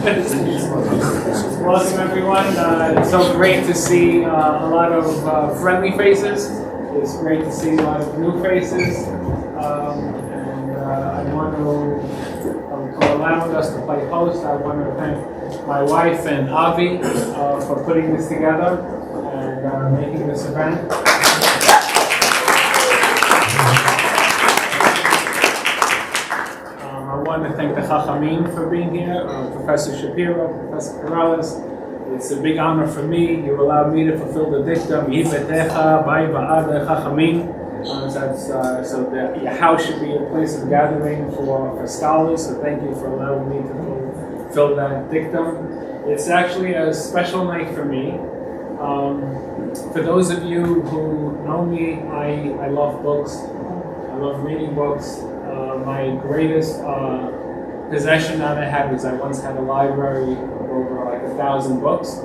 Welcome everyone. It's so great to see a lot of friendly faces. It's great to see a lot of new faces. I want to, for allowing us to play host, I want to thank my wife and Avi for putting this together and making this event. I want to thank the Chachamim for being here, Professor Shapiro, Professor Perelis. It's a big honor for me. You allowed me to fulfill the dictum, so that your house should be a place of gathering for scholars. So thank you for allowing me to fulfill that dictum. It's actually a special night for me. For those of you who know me, I love books. I love reading books. My greatest possession that I had was I once had a library of over like 1,000 books.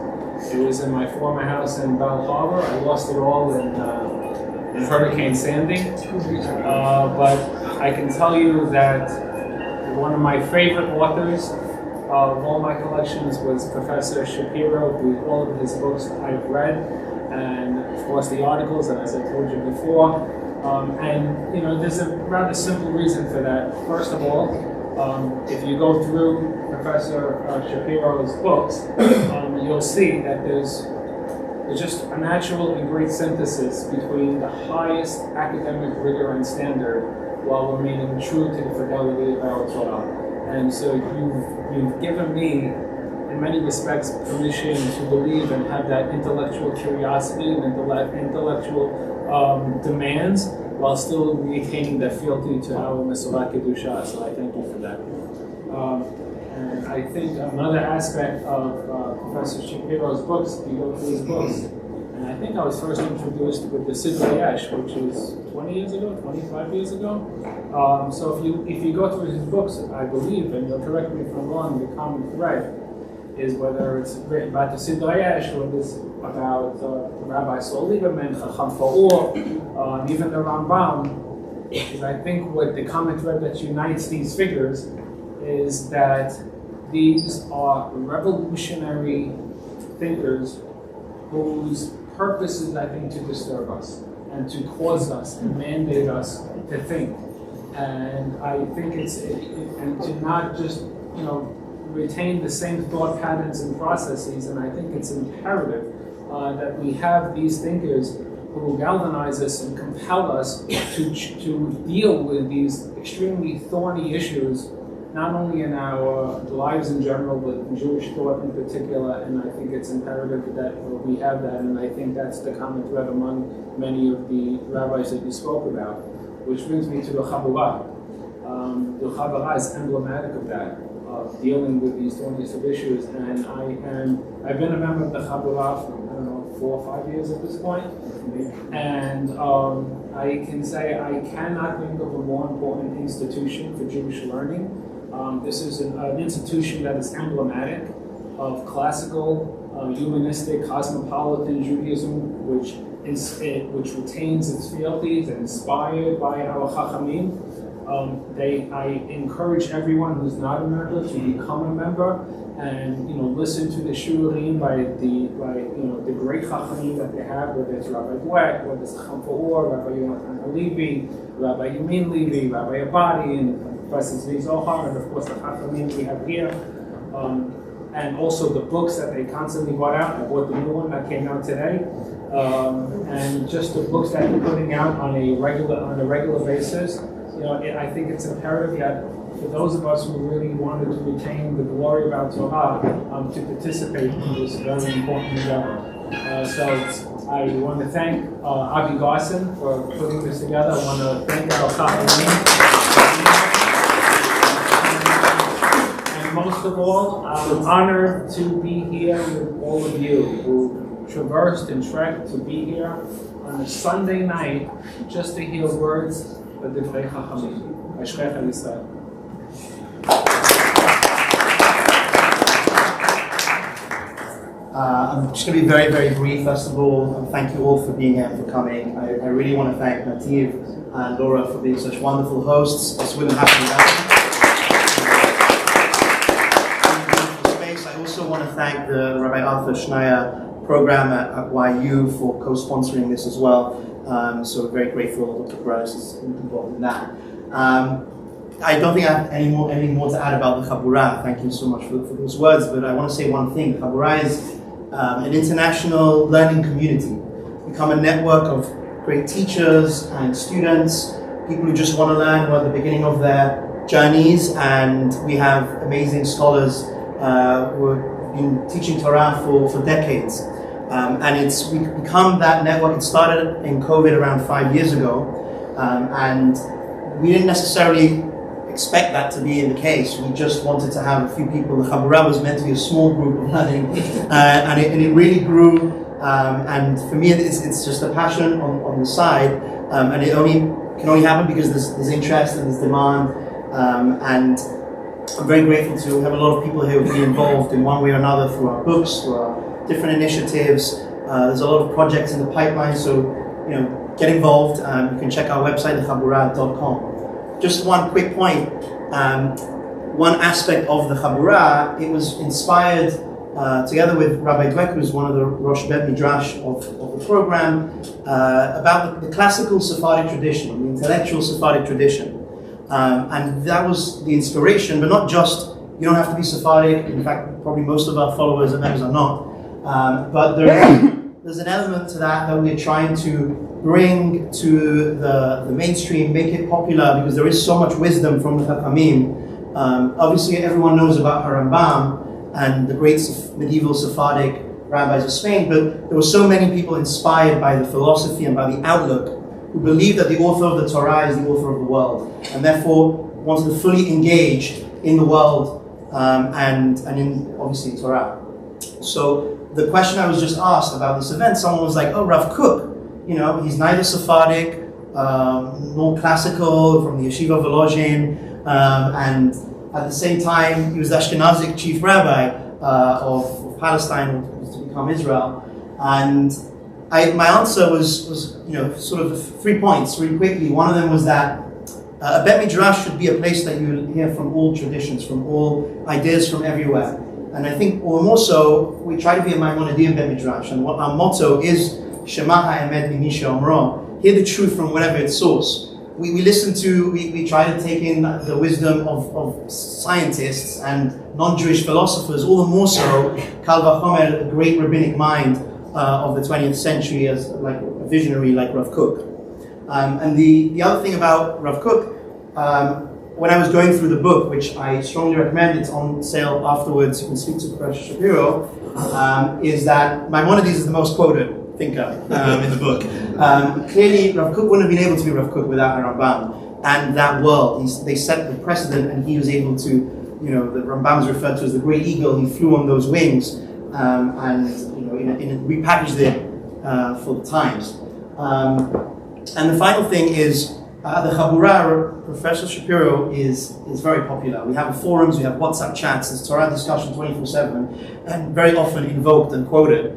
It was in my former house in Bell Harbor. I lost it all in Hurricane Sandy. But I can tell you that one of my favorite authors of all my collections was Professor Shapiro, who all of his books I've read, and of course the articles, and as I told you before. And you know, there's a rather simple reason for that. First of all, if you go through Professor Shapiro's books, you'll see that there's just a natural and great synthesis between the highest academic rigor and standard while remaining true to the fidelity of our Torah. And so you've given me, in many respects, permission to believe and have that intellectual curiosity and intellectual demands while still retaining the fealty to our Mesorah Kedusha. So I thank you for that. And I think another aspect of Professor Shapiro's books, if you go through his books, and I think I was first introduced with the Sidra Yesh, which is 20 years ago, 25 years ago. So if you go through his books, I believe, and you'll correct me if I'm wrong, the common thread is whether it's written about the Sidra Yesh or it's about Rabbi Saul Lieberman, Chacham Fa'or, even the Rambam. Is I think what the common thread that unites these figures is that these are revolutionary thinkers whose purpose is, I think, to disturb us and to cause us and mandate us to think. And I think and to not just, retain the same thought patterns and processes. And I think it's imperative that we have these thinkers who galvanize us and compel us to deal with these extremely thorny issues, not only in our lives in general, but in Jewish thought in particular. And I think it's imperative that we have that. And I think that's the common thread among many of the rabbis that you spoke about. Which brings me to the Chabura. The Chabura is emblematic of that, of dealing with these thorniest of issues. And I've been a member of the Chabura for, 4 or 5 years at this point. And I can say I cannot think of a more important institution for Jewish learning. This is an institution that is emblematic of classical, humanistic, cosmopolitan Judaism, which retains its fealties and inspired by our Chachamim. I encourage everyone who's not a member to become a member and listen to the shiurim by the great Chachamim that they have, whether it's Rabbi Dweck, whether it's Chacham Fa'or, Rabbi Yonatan Halevi, Rabbi Yamin Levi, Rabbi Abadi, and Professor Zvi Zohar, and of course the Chachamim we have here. And also the books that they constantly brought out. I bought the new one that came out today. And just the books that they're putting out on a regular basis. I think it's imperative that for those of us who really wanted to retain the glory of our Torah, to participate in this very important endeavor. So I want to thank Avi Garson for putting this together. I want to thank our Chachamim. Most of all, I'm honored to be here with all of you who traversed and trekked to be here on a Sunday night just to hear words of the Divrei Chachamim. Ashkecha Yisrael. I'm just going to be very, very brief. First of all, thank you all for being here and for coming. I really want to thank Nativ and Laura for being such wonderful hosts. This wouldn't happen without them. want to thank the Rabbi Arthur Schneier program at YU for co-sponsoring this as well. So we're very grateful Dr. Perelis is involved in that. I don't think I have any more to add about the Chabura. Thank you so much for those words, but I want to say one thing. Chabura is an international learning community. Become a network of great teachers and students, people who just want to learn, who are at the beginning of their journeys, and we have amazing scholars who have been teaching Torah for decades. And we've become that network. It started in COVID around 5 years ago, and we didn't necessarily expect that to be the case. We just wanted to have a few people. The Chabura was meant to be a small group of learning, and it really grew. And for me, it's just a passion on the side, and it can only happen because there's interest and there's demand. And I'm very grateful to have a lot of people here who be involved in one way or another through our books, through our different initiatives. There's a lot of projects in the pipeline, so get involved. You can check our website, thechabura.com. Just one quick point. One aspect of the Chabura, it was inspired together with Rabbi Dweck, who's one of the Rosh Bet Midrash of the program, about the classical Sephardic tradition, the intellectual Sephardic tradition. And that was the inspiration, but not just, you don't have to be Sephardic. In fact, probably most of our followers and members are not. But there's an element to that we're trying to bring to the mainstream, make it popular, because there is so much wisdom from the Chachamim. Obviously, everyone knows about Rambam and the great medieval Sephardic rabbis of Spain, but there were so many people inspired by the philosophy and by the outlook who believed that the author of the Torah is the author of the world, and therefore wanted to fully engage in the world and in, obviously, Torah. So the question I was just asked about this event, someone was like, oh, Rav Kook, he's neither Sephardic nor classical, from the Yeshiva of Volozhin, and at the same time, he was the Ashkenazic chief rabbi of Palestine, who was to become Israel. And my answer was sort of 3 points, really quickly. One of them was that a Bet Midrash should be a place that you hear from all traditions, from all ideas from everywhere. And I think, or more so, we try to be a Maimonidean Bet Midrash, and what our motto is, Shema ha'emet mimisha omro, hear the truth from whatever its source. We listen to, we try to take in the wisdom of scientists and non-Jewish philosophers, all the more so, Kal Vachomer, a great rabbinic mind of the 20th century, as like a visionary like Rav Kook. And the other thing about Rav Kook, when I was going through the book, which I strongly recommend, it's on sale afterwards, you can speak to Prof. Shapiro, is that Maimonides is the most quoted thinker in the book. Clearly, Rav Kook wouldn't have been able to be Rav Kook without Rambam and that world. They set the precedent, and he was able to, the Rambam is referred to as the great eagle. He flew on those wings, and repackaged it for the times. And the final thing is, the Chabura, Professor Shapiro is very popular. We have forums, we have WhatsApp chats, there's Torah discussion 24/7, and very often invoked and quoted.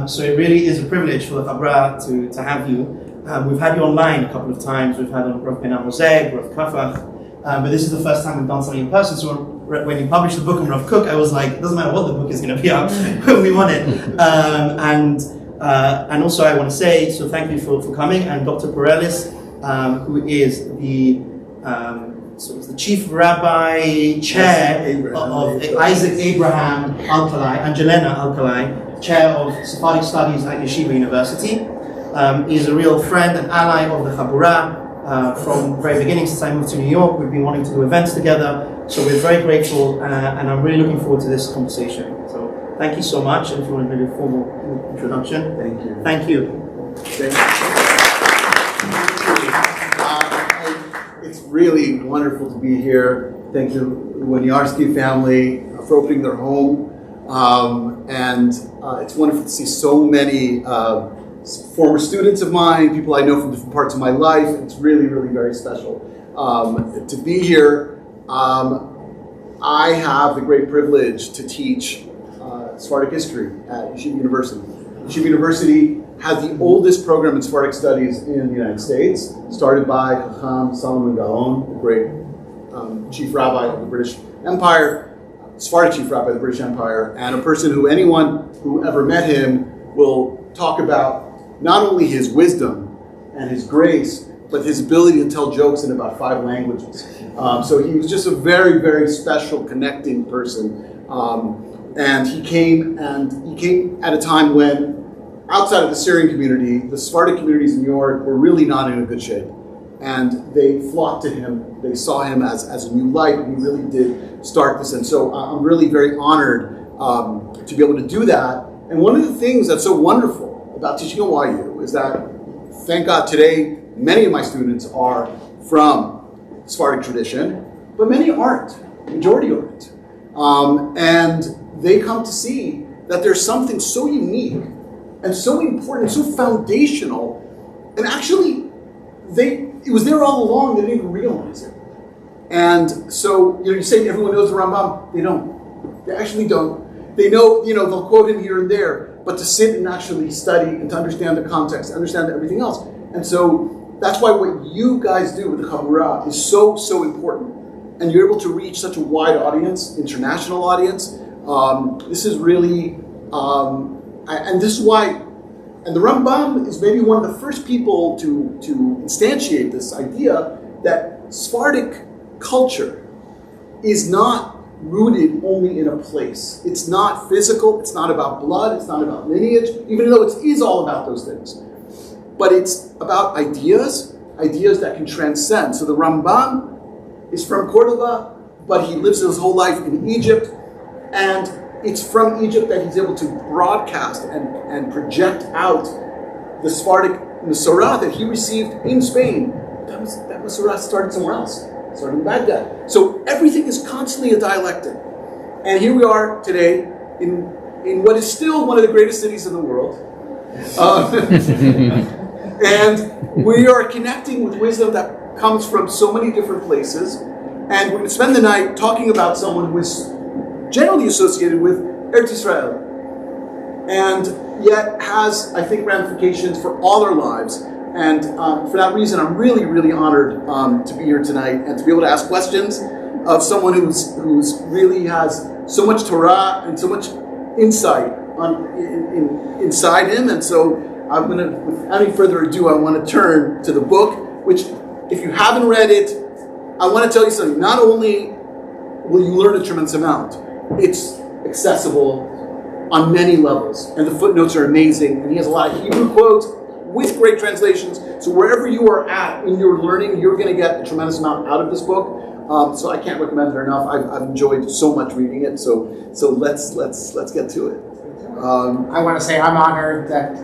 So it really is a privilege for the Chabura to have you. We've had you online a couple of times. We've had on Prof. Ben Amozeg, Prof. Kafach, but this is the first time we've done something in person. So when you published the book on Rav Kook, I was like, it doesn't matter what the book is going to be up, we want it. And also I want to say, so thank you for coming, and Dr. Perelis, who is the chief rabbi chair of Isaac Abraham Alkalai, Angelina Alkalai, chair of Sephardic Studies at Yeshiva University. Is a real friend and ally of the Chabura from the very beginning. Since I moved to New York, we've been wanting to do events together, so we're very grateful, and I'm really looking forward to this conversation. So thank you so much, and if you want to do a formal introduction. Thank you. Thank you. It's really wonderful to be here. Thank you, the Winiarski family, for opening their home. And it's wonderful to see so many former students of mine, people I know from different parts of my life. It's really, really very special to be here. I have the great privilege to teach Sephardic history at Yeshiva University. Yeshiva University has the oldest program in Sephardic studies in the United States, started by Chacham Solomon Gaon, the great chief rabbi of the British Empire. Sephardic chief rabbi of the British Empire, and a person who anyone who ever met him will talk about not only his wisdom and his grace, but his ability to tell jokes in about 5 languages. So he was just a very, very special connecting person. And he came at a time when, outside of the Syrian community, the Sephardic communities in New York were really not in a good shape. And they flocked to him. They saw him as a new light. He really did start this. And so I'm really very honored to be able to do that. And one of the things that's so wonderful about teaching at YU is that, thank God, today many of my students are from Sephardic tradition, but many aren't. The majority aren't. And they come to see that there's something so unique and so important, so foundational, and actually it was there all along, they didn't even realize it. And so, you say everyone knows the Rambam. They don't. They actually don't. They know, they'll quote him here and there, but to sit and actually study and to understand the context, understand everything else. And so that's why what you guys do with the Chabura is so, so important. And you're able to reach such a wide audience, international audience. This is really, and this is why, and the Rambam is maybe one of the first people to instantiate this idea that Sephardic culture is not rooted only in a place. It's not physical, it's not about blood, it's not about lineage, even though it is all about those things. But it's about ideas that can transcend. So the Rambam is from Cordoba, but he lives his whole life in Egypt, and it's from Egypt that he's able to broadcast and project out the Sephardic Masorah that he received in Spain. That Masorah started somewhere else, started in Baghdad. So everything is constantly a dialectic. And here we are today in what is still one of the greatest cities in the world. And we are connecting with wisdom that comes from so many different places. And we're going to spend the night talking about someone who is generally associated with Eretz Israel, and yet has, I think, ramifications for all our lives. And for that reason, I'm really, really honored to be here tonight and to be able to ask questions of someone who's really has so much Torah and so much insight inside him. And so I'm going to, without any further ado, I want to turn to the book, which, if you haven't read it, I want to tell you something. Not only will you learn a tremendous amount, it's accessible on many levels, and the footnotes are amazing, and he has a lot of Hebrew quotes with great translations. So wherever you are at in your learning, you're going to get a tremendous amount out of this book. So I can't recommend it enough. I've enjoyed so much reading it. So let's get to it. I want to say I'm honored that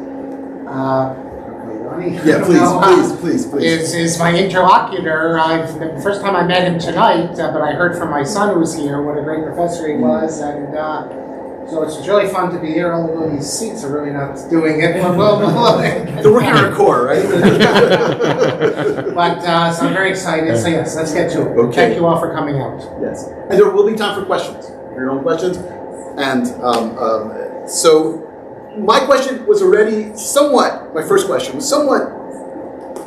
Ronnie, yeah, please. is my interlocutor. The first time I met him tonight, but I heard from my son who's here what a great professor he was, and so it's really fun to be here. Although these seats are really not doing it. They're working on a core, right? But so I'm very excited. So yes, let's get to it. Okay. Thank you all for coming out. Yes, and there will be time for questions, your own questions, and so. My question was already somewhat, my first question was somewhat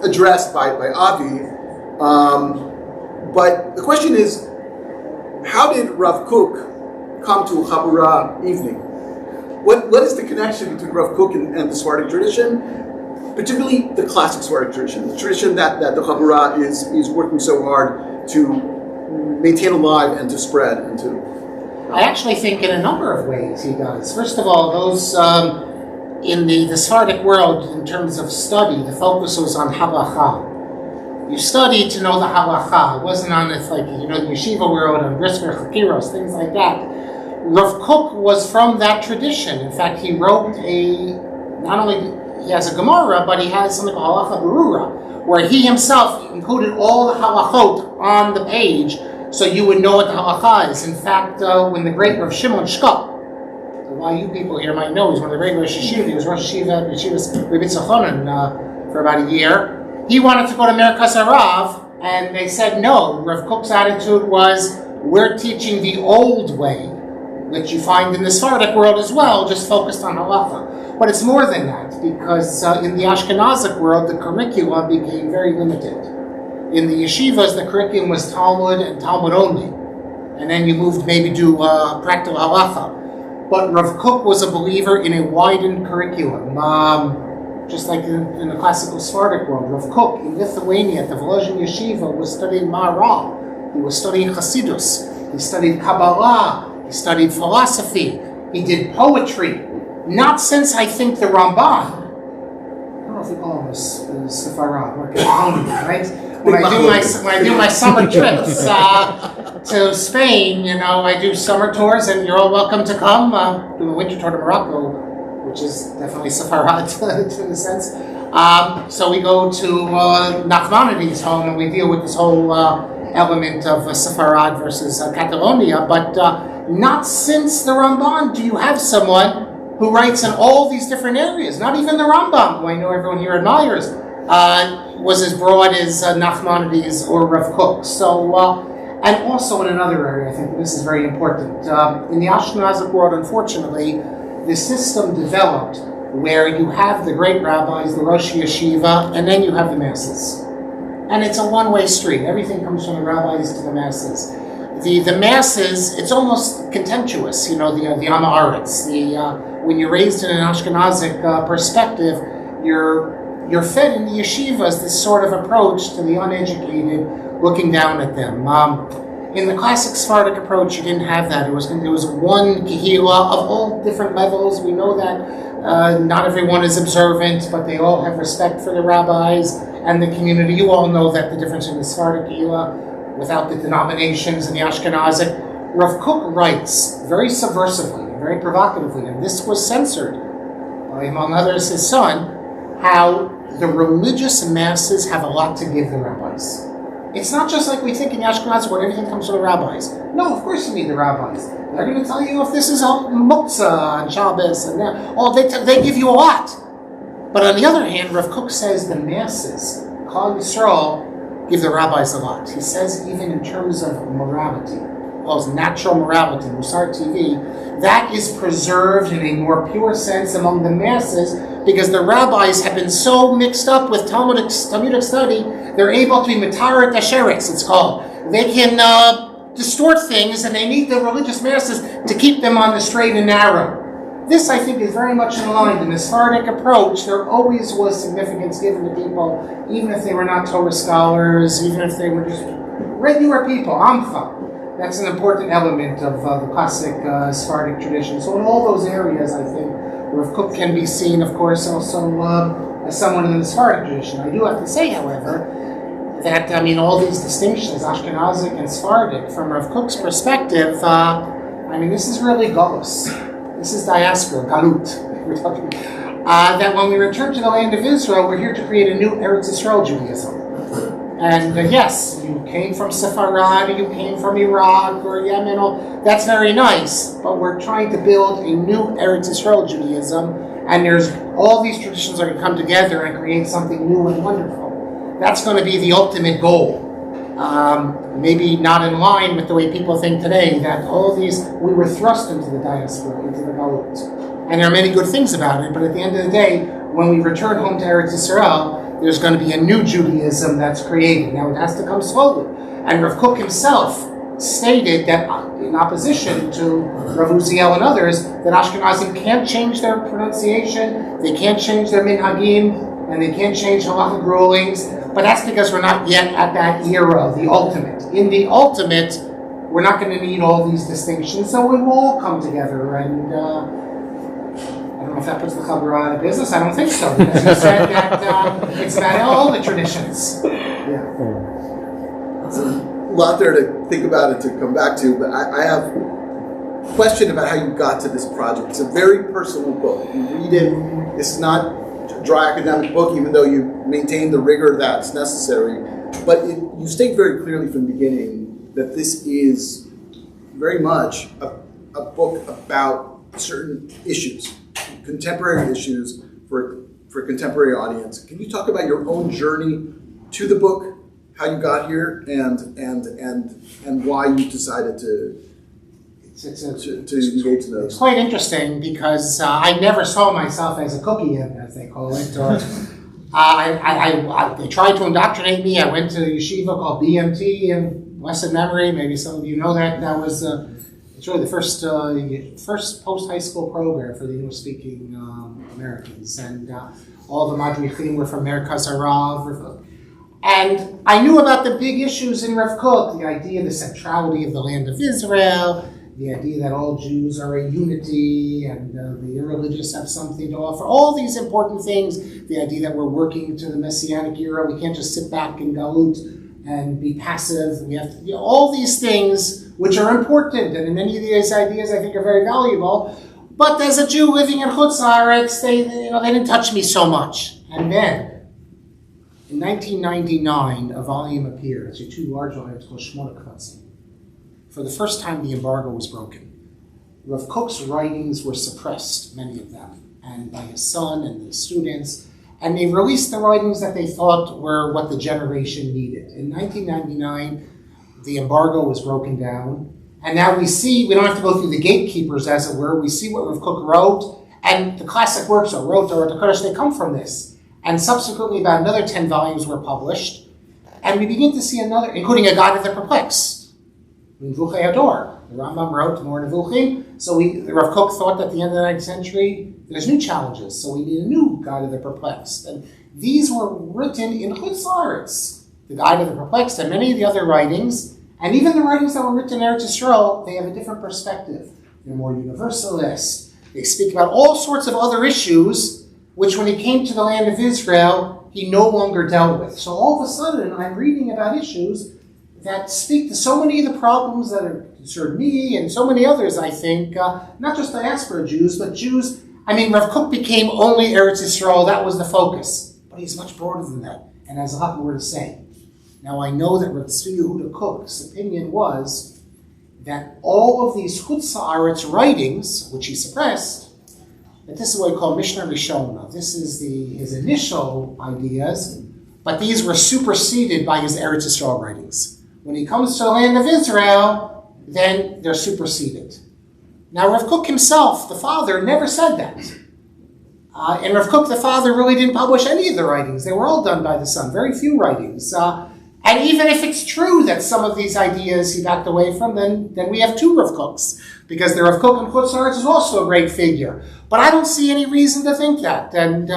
addressed by Avi, but the question is, how did Rav Kook come to Chabura evening? What is the connection between Rav Kook and the Sephardic tradition, particularly the classic Sephardic tradition, the tradition that the Chabura is working so hard to maintain alive and to spread and to... I actually think in a number of ways he does. First of all, those in the Sephardic world, in terms of study, the focus was on halacha. You studied to know the halacha. It wasn't on the yeshiva world and brisker chakiros, things like that. Rav Kook was from that tradition. In fact, he wrote not only he has a Gemara, but he has something called halacha berura, where he himself included all the halachot on the page, so you would know what the halacha is. In fact, when the great Rav Shimon Shkop, why you people here might know, he's one of the great Rosh Yeshiva, he was Rosh Yeshiva, Yeshivas Rebbe Tzachonin for about a year. He wanted to go to Merkaz Harav, and they said no. Rav Kook's attitude was, we're teaching the old way, which you find in the Sephardic world as well, just focused on halacha. But it's more than that, because in the Ashkenazic world, the curriculum became very limited. In the yeshivas, the curriculum was Talmud and Talmud only. and then you moved maybe to practical halacha. But Rav Kook was a believer in a widened curriculum, just like in the classical Sephardic world. Rav Kook in Lithuania at the Volozhin Yeshiva was studying Maharal. He was studying Chassidus. He studied Kabbalah. He studied philosophy. He did poetry. Not since, I think, the Ramban. I don't know if we call him Sepharad, right? When I do my summer trips to Spain, I do summer tours, and you're all welcome to come. Do a winter tour to Morocco, which is definitely Sepharad in a sense. So we go to Nachmanides' home, and we deal with this whole element of Sepharad versus Catalonia. But not since the Ramban do you have someone who writes in all these different areas. Not even the Rambam, who I know everyone here admires, was as broad as Nachmanides or Rav Kook. So, and also in another area, I think this is very important. In the Ashkenazic world, unfortunately, the system developed where you have the great rabbis, the Rosh Yeshiva, and then you have the masses. And it's a one-way street. Everything comes from the rabbis to the masses. The masses, it's almost contemptuous, the Amaretz. When you're raised in an Ashkenazic perspective, you're fed in the yeshivas this sort of approach to the uneducated, looking down at them. In the classic Sephardic approach, you didn't have that. There was one kehila of all different levels. We know that not everyone is observant, but they all have respect for the rabbis and the community. You all know that the difference in the Sephardic kehila, without the denominations and the Ashkenazic. Rav Kook writes very subversively, very provocatively, and this was censored by, among others, his son, how the religious masses have a lot to give the rabbis. It's not just like we think in Ashkenaz where everything comes from the rabbis. No, of course you need the rabbis. They're going to tell you if this is all Muktzah and Shabbos and that. Oh, they give you a lot. But on the other hand, Rav Kook says the masses, Klal Yisrael, give the rabbis a lot. He says even in terms of morality, calls natural morality, Musar TV, that is preserved in a more pure sense among the masses because the rabbis have been so mixed up with Talmudic study, they're able to be mitaret asheretz, it's called. They can distort things, and they need the religious masses to keep them on the straight and narrow. This, I think, is very much in line. In the Sephardic approach, there always was significance given to people, even if they were not Torah scholars, even if they were just regular people, Amcha. That's an important element of the classic Sephardic tradition. So in all those areas, I think, Rav Kook can be seen, of course, also as someone in the Sephardic tradition. I do have to say, however, that, all these distinctions, Ashkenazic and Sephardic, from Rav Kook's perspective, this is really galus. This is diaspora, galut, we're talking. That when we return to the land of Israel, we're here to create a new Eretz Yisrael Judaism. And yes, you came from Sepharad, you came from Iraq or Yemen, that's very nice, but we're trying to build a new Eretz Yisrael Judaism, and there's all these traditions are going to come together and create something new and wonderful. That's going to be the ultimate goal. Maybe not in line with the way people think today, that we were thrust into the diaspora, into the Galut. And there are many good things about it, but at the end of the day, when we return home to Eretz Yisrael, there's going to be a new Judaism that's created. Now, it has to come slowly. And Rav Kook himself stated that, in opposition to Rav Uziel and others, that Ashkenazim can't change their pronunciation, they can't change their minhagim, and they can't change halachic rulings, but that's because we're not yet at that era, the ultimate. In the ultimate, we're not going to need all these distinctions, so we will all come together, and I don't know if that puts the Chabura out of business, I don't think so, because you said that it's about all the traditions. Yeah. There's a lot there to think about and to come back to, but I have a question about how you got to this project. It's a very personal book. You read it, it's not dry academic book, even though you maintain the rigor that's necessary. But you state very clearly from the beginning that this is very much a book about certain issues, contemporary issues for a contemporary audience. Can you talk about your own journey to the book, how you got here, and why you decided to engage in those? It's quite interesting because I never saw myself as a cookie-in, as they call it. Or, they tried to indoctrinate me. I went to a yeshiva called BMT in blessed memory. Maybe some of you know that. That was it's really the first post-high school program for the English-speaking Americans. And all the madrichim were from Merkaz Harav. And I knew about the big issues in Rav Kook, the idea of the centrality of the land of Israel, the idea that all Jews are a unity and the irreligious have something to offer, all these important things, the idea that we're working to the Messianic era, we can't just sit back in Galut and be passive, we have to, all these things which are important, and many of these ideas I think are very valuable, but as a Jew living in Chutz La'aretz, they didn't touch me so much. And then, in 1999, a volume appeared, actually two large volumes called Shmona Kvatzim. For the first time, the embargo was broken. Rav Kook's writings were suppressed, many of them, and by his son and the students, and they released the writings that they thought were what the generation needed. In 1999, the embargo was broken down, and now we don't have to go through the gatekeepers, as it were, we see what Rav Kook wrote, and the classic works of Torah, Kodesh, they come from this. And subsequently, about another 10 volumes were published, and we begin to see another, including A Guide to the Perplexed. Nevuchei Ador. The Rambam wrote more Nevuchim. So Rav Kook thought that at the end of the 9th century, there's new challenges, so we need a new Guide to the Perplexed. And these were written in Chutz La'aretz. The Guide to the Perplexed and many of the other writings, and even the writings that were written in Eretz Yisrael, they have a different perspective. They're more universalist. They speak about all sorts of other issues, which when he came to the land of Israel, he no longer dealt with. So all of a sudden, I'm reading about issues that speak to so many of the problems that concern me and so many others, I think, not just diaspora Jews, but Jews. I mean, Rav Kook became only Eretz Yisrael, that was the focus. But he's much broader than that, and has a lot more to say. Now, I know that Rav Tzvi Yehuda Kook's opinion was that all of these Chutz La'aretz writings, which he suppressed, that this is what we call Mishnah Rishona. This is his initial ideas, but these were superseded by his Eretz Yisrael writings. When he comes to the land of Israel, then they're superseded. Now, Rav Kook himself, the father, never said that. And Rav Kook, the father, really didn't publish any of the writings. They were all done by the son, very few writings. And even if it's true that some of these ideas he backed away from, then we have two Rav Kooks, because the Rav Kook in Chutz La'aretz is also a great figure. But I don't see any reason to think that. And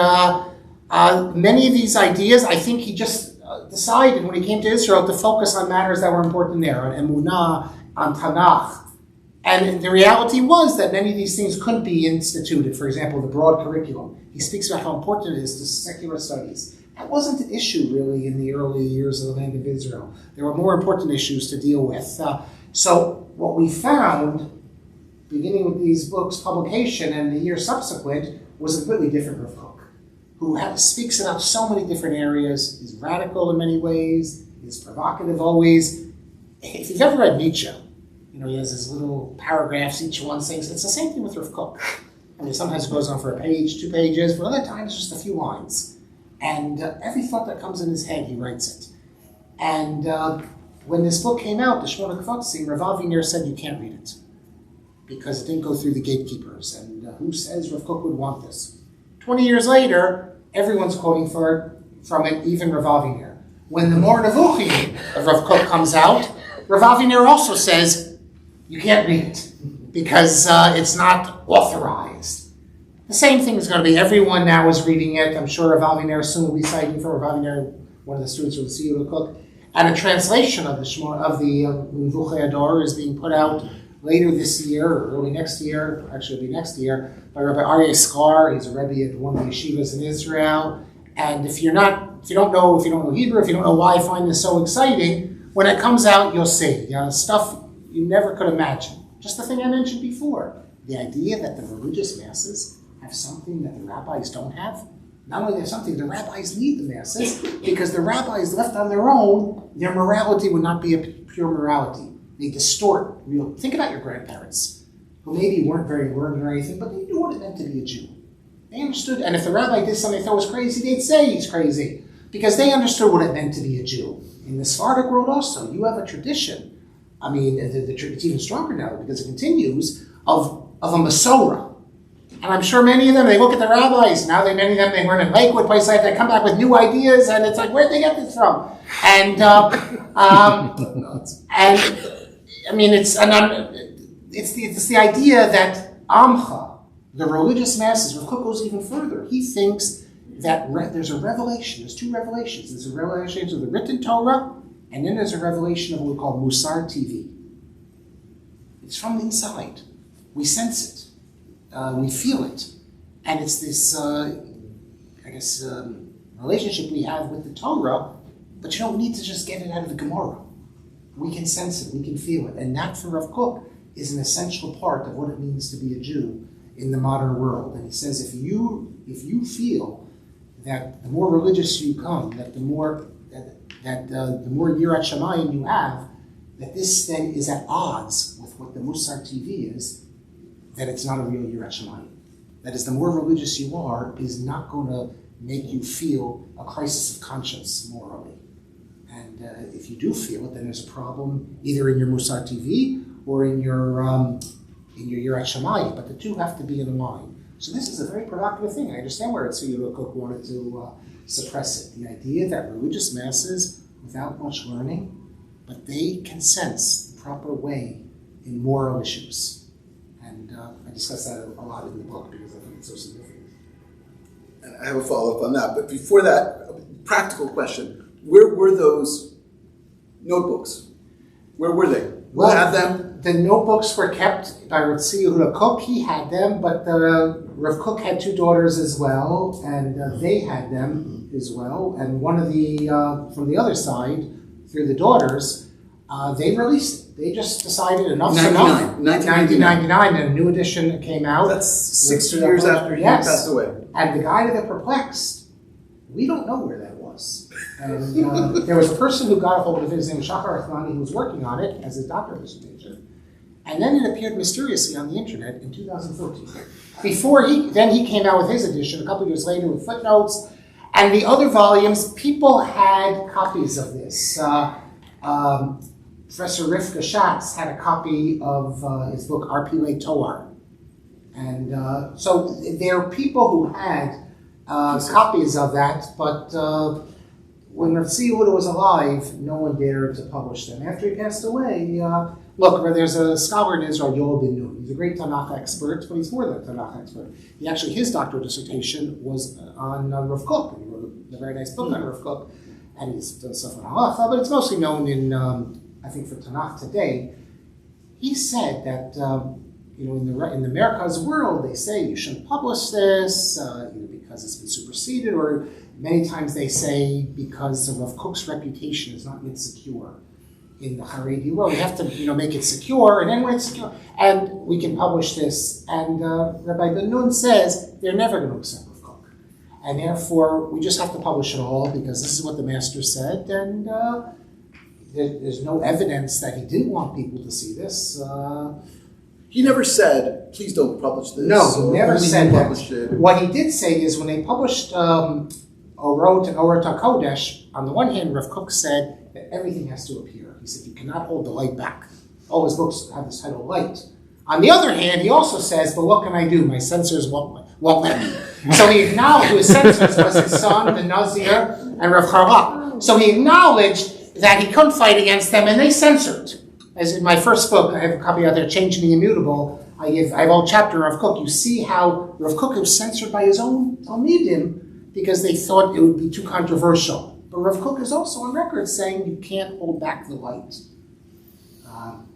many of these ideas, I think he just decided when he came to Israel to focus on matters that were important there, on Emunah, on Tanakh. And the reality was that many of these things couldn't be instituted. For example, the broad curriculum. He speaks about how important it is to secular studies. That wasn't an issue, really, in the early years of the land of Israel. There were more important issues to deal with. So what we found, beginning with these books' publication and the year subsequent, was a completely different Rav Kook, who speaks about so many different areas. He's radical in many ways. He's provocative always. If you've ever read Nietzsche, he has his little paragraphs, each one saying, it's the same thing with Rav Kook. I mean, sometimes it goes on for a page, 2 pages, but other times just a few lines. And every thought that comes in his head, he writes it. And when this book came out, the Shmona Kvatzim, Rav Aviner said you can't read it because it didn't go through the gatekeepers. And who says Rav Kook would want this? 20 years later, everyone's quoting from it, even Rav Aviner. When the Mor Nevuchim of Rav Kook comes out, Rav Aviner also says you can't read it because it's not authorized. The same thing is going to be, everyone now is reading it. I'm sure Rav Aviner soon will be citing for Rav Aviner, one of the students of the Tzvi Yehuda Kook. And a translation of the Nevuchei Ador is being put out later this year, or early next year, actually it'll be next year, by Rabbi Aryeh Sklar. He's a Rebbe at one of the yeshivas in Israel. And if you don't know Hebrew, if you don't know why I find this so exciting, when it comes out, you'll see. Stuff you never could imagine. Just the thing I mentioned before. The idea that the religious masses have something that the rabbis don't have. Not only have something, the rabbis need the masses, because the rabbis left on their own, their morality would not be a pure morality. They distort real. Think about your grandparents, who maybe weren't very learned or anything, but they knew what it meant to be a Jew. They understood, and if the rabbi did something they thought was crazy, they'd say he's crazy, because they understood what it meant to be a Jew. In the Sephardic world also, you have a tradition. I mean, it's even stronger now, because it continues, of a Masorah. And I'm sure many of them, they look at the rabbis, now many of them, they learn in Lakewood, places like that, they come back with new ideas, and it's like, where'd they get this from? And, I mean, it's the idea that Amcha, the religious masses, Rav Kook goes even further. He thinks that there's a revelation, there's two revelations. There's a revelation of the written Torah, and then there's a revelation of what we call Musar TV. It's from inside. We sense it. We feel it. And it's this, relationship we have with the Torah, but you don't need to just get it out of the Gemara. We can sense it, we can feel it. And that, for Rav Kook, is an essential part of what it means to be a Jew in the modern world. And he says, if you feel that the more religious you come, that the more Yirat Shamayim you have, that this then is at odds with what the Musar TV is, that it's not a real Yirat Shamayim. That is, the more religious you are, is not going to make you feel a crisis of conscience morally. And if you do feel it, then there's a problem either in your Musar TV or in your Yirat Shamayim, but the two have to be in line. So this is a very provocative thing. I understand where Kook wanted to suppress it. The idea that religious masses, without much learning, but they can sense the proper way in moral issues. And I discuss that a lot in the book because I think it's so significant. And I have a follow-up on that. But before that, a practical question. Where were those notebooks? Where were they? Who had them? The notebooks were kept by Rav Yehuda Kook. He had them, but Rav Kook had two daughters as well, and they had them as well. And one of the, from the other side, through the daughters, they released it. They just decided enough's enough. 1999, and a new edition came out. That's 6 years after he passed away. And the guy that perplexed, we don't know where that was. And there was a person who got a hold of his name, Ronnie, who was working on it as his doctoral dissertation. And then it appeared mysteriously on the internet in 2014. Then he came out with his edition a couple of years later with footnotes. And the other volumes, people had copies of this. Professor Rivka Schatz had a copy of his book, Arpile Toar. And so there are people who had copies of that, but when Rav Yehuda was alive, no one dared to publish them. After he passed away, look, there's a scholar in Israel, Yoel Ben Nun. He's a great Tanakh expert, but he's more than a Tanakh expert. His doctoral dissertation was on Rav Kook. He wrote a very nice book on Rav Kook, and he's done stuff on Halacha, but it's mostly known in, I think, for Tanakh today. He said that, in the Merkaz world, they say you shouldn't publish this, because it's been superseded, or many times they say because Rav Kook's reputation is not yet secure in the Haredi world. We have to, make it secure, and then when it's secure, and we can publish this. And Rabbi Ben Nun says they're never going to accept Rav Kook, and therefore we just have to publish it all because this is what the master said, and there's no evidence that he didn't want people to see this. He never said, please don't publish this. No, he never said that. It. What he did say is when they published Orot and Orot HaKodesh, on the one hand, Rav Kook said that everything has to appear. He said you cannot hold the light back. All his books have this title, Light. On the other hand, he also says, but what can I do? My censors won't let me. So he acknowledged his censors was his son, the Nazir, and Rav Charlap. So he acknowledged that he couldn't fight against them, and they censored. As in my first book, I have a copy out there, Changing the Immutable. I have a whole chapter of Rav Kook. You see how Rav Kook was censored by his own Talmidim because they thought it would be too controversial. But Rav Kook is also on record saying you can't hold back the light.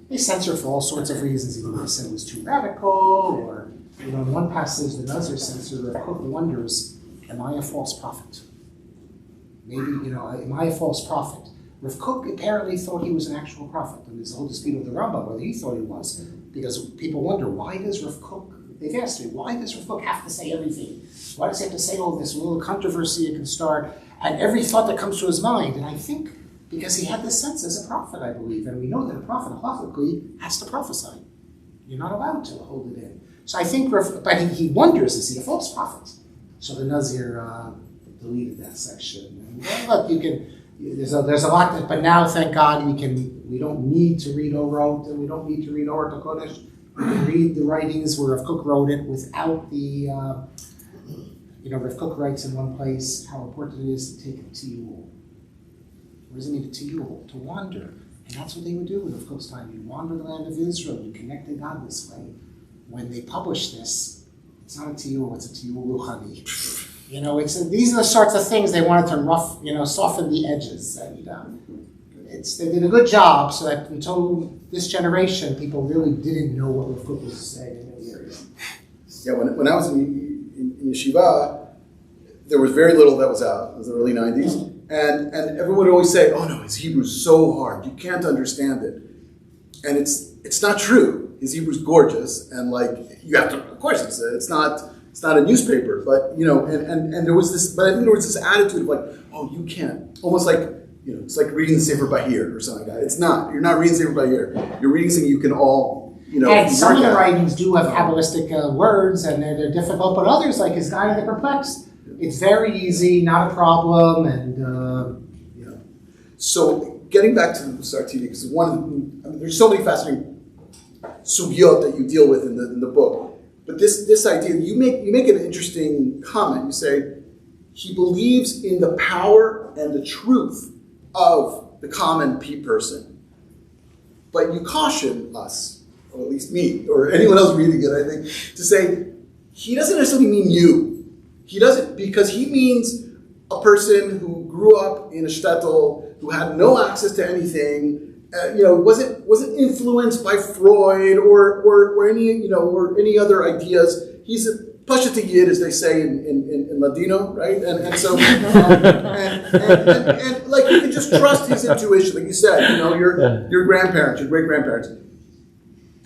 They censor for all sorts of reasons. Either they said it was too radical, or in one passage, the Nazir censored. Rav Kook wonders, am I a false prophet? Maybe, am I a false prophet? Rav Kook apparently thought he was an actual prophet. And there's a whole dispute with the Rambam whether he thought he was. Because people wonder, why does Rav Kook, they've asked me, why does Rav Kook have to say everything? Why does he have to say all this? A little controversy it can start, and every thought that comes to his mind. And I think because he had this sense as a prophet, I believe. And we know that a prophet, halachically, has to prophesy. You're not allowed to hold it in. So I think, but he wonders, is he a false prophet? So the Nazir deleted that section. And, look, you can... There's a lot, but now, thank God, we don't need to read Orot, and we don't need to read Orot HaKodesh. You can read the writings where Rav Kook wrote it without the, Rav Kook writes in one place how important it is to take a tiyul. What does it mean to tiyul? To wander. And that's what they would do with Rav Kook's time. You wander the land of Israel, you connect to God this way. When they publish this, it's not a tiyul, it's a tiyul ruchani. These are the sorts of things they wanted to soften the edges. And they did a good job so that until this generation, people really didn't know what Rav Kook was saying in the area. Yeah, when I was in yeshiva, there was very little that was out. It was the early 90s. And everyone would always say, oh no, his Hebrew's so hard. You can't understand it. And it's not true. His Hebrew's gorgeous. And you have to, of course, it's not a newspaper. But, and there was this, but I think there was this attitude of oh, you can't. Almost it's like reading the Sefer Bahir or something like that. It's not. You're not reading Sefer Bahir. You're reading something you can all, And some of the writings do have Kabbalistic words, and they're difficult, but others, like his Guide to the Perplexed, it's very easy, not a problem, and So getting back to the Musar TV, because there's so many fascinating sugyot that you deal with in the book, but this idea, you make an interesting comment. You say he believes in the power and the truth of the common person, but you caution us, or at least me, or anyone else reading it, I think, to say he doesn't necessarily mean you. He doesn't, because he means a person who grew up in a shtetl, who had no access to anything, wasn't influenced by Freud or any other ideas. He's a Pashut Yid, as they say in Ladino, right? And so and you can just trust his intuition, like you said. Your grandparents, your great grandparents.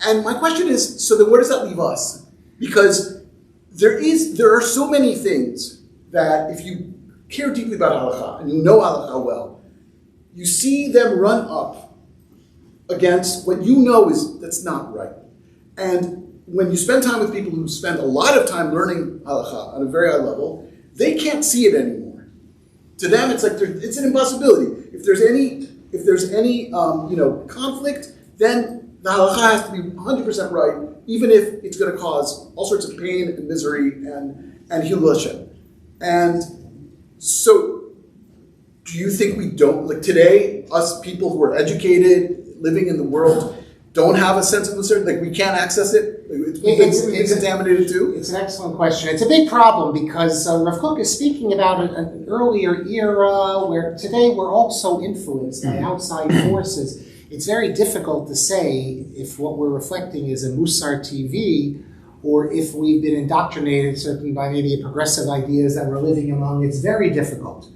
And my question is, so then where does that leave us? Because there are so many things that if you care deeply about halakha and you know halakha well, you see them run up against what you know that's not right. And when you spend time with people who spend a lot of time learning halakha on a very high level, they can't see it anymore. To them, it's it's an impossibility. If there's any conflict, then the halakha has to be 100% right, even if it's going to cause all sorts of pain and misery and hilul Hashem. And so, do you think we don't, today, us people who are educated, living in the world, don't have a sense of concern? We can't access it? It's contaminated too? It's an excellent question. It's a big problem because Rav Kook is speaking about an earlier era where today we're also influenced by outside forces. It's very difficult to say if what we're reflecting is a Musar TV or if we've been indoctrinated certainly by maybe progressive ideas that we're living among. It's very difficult.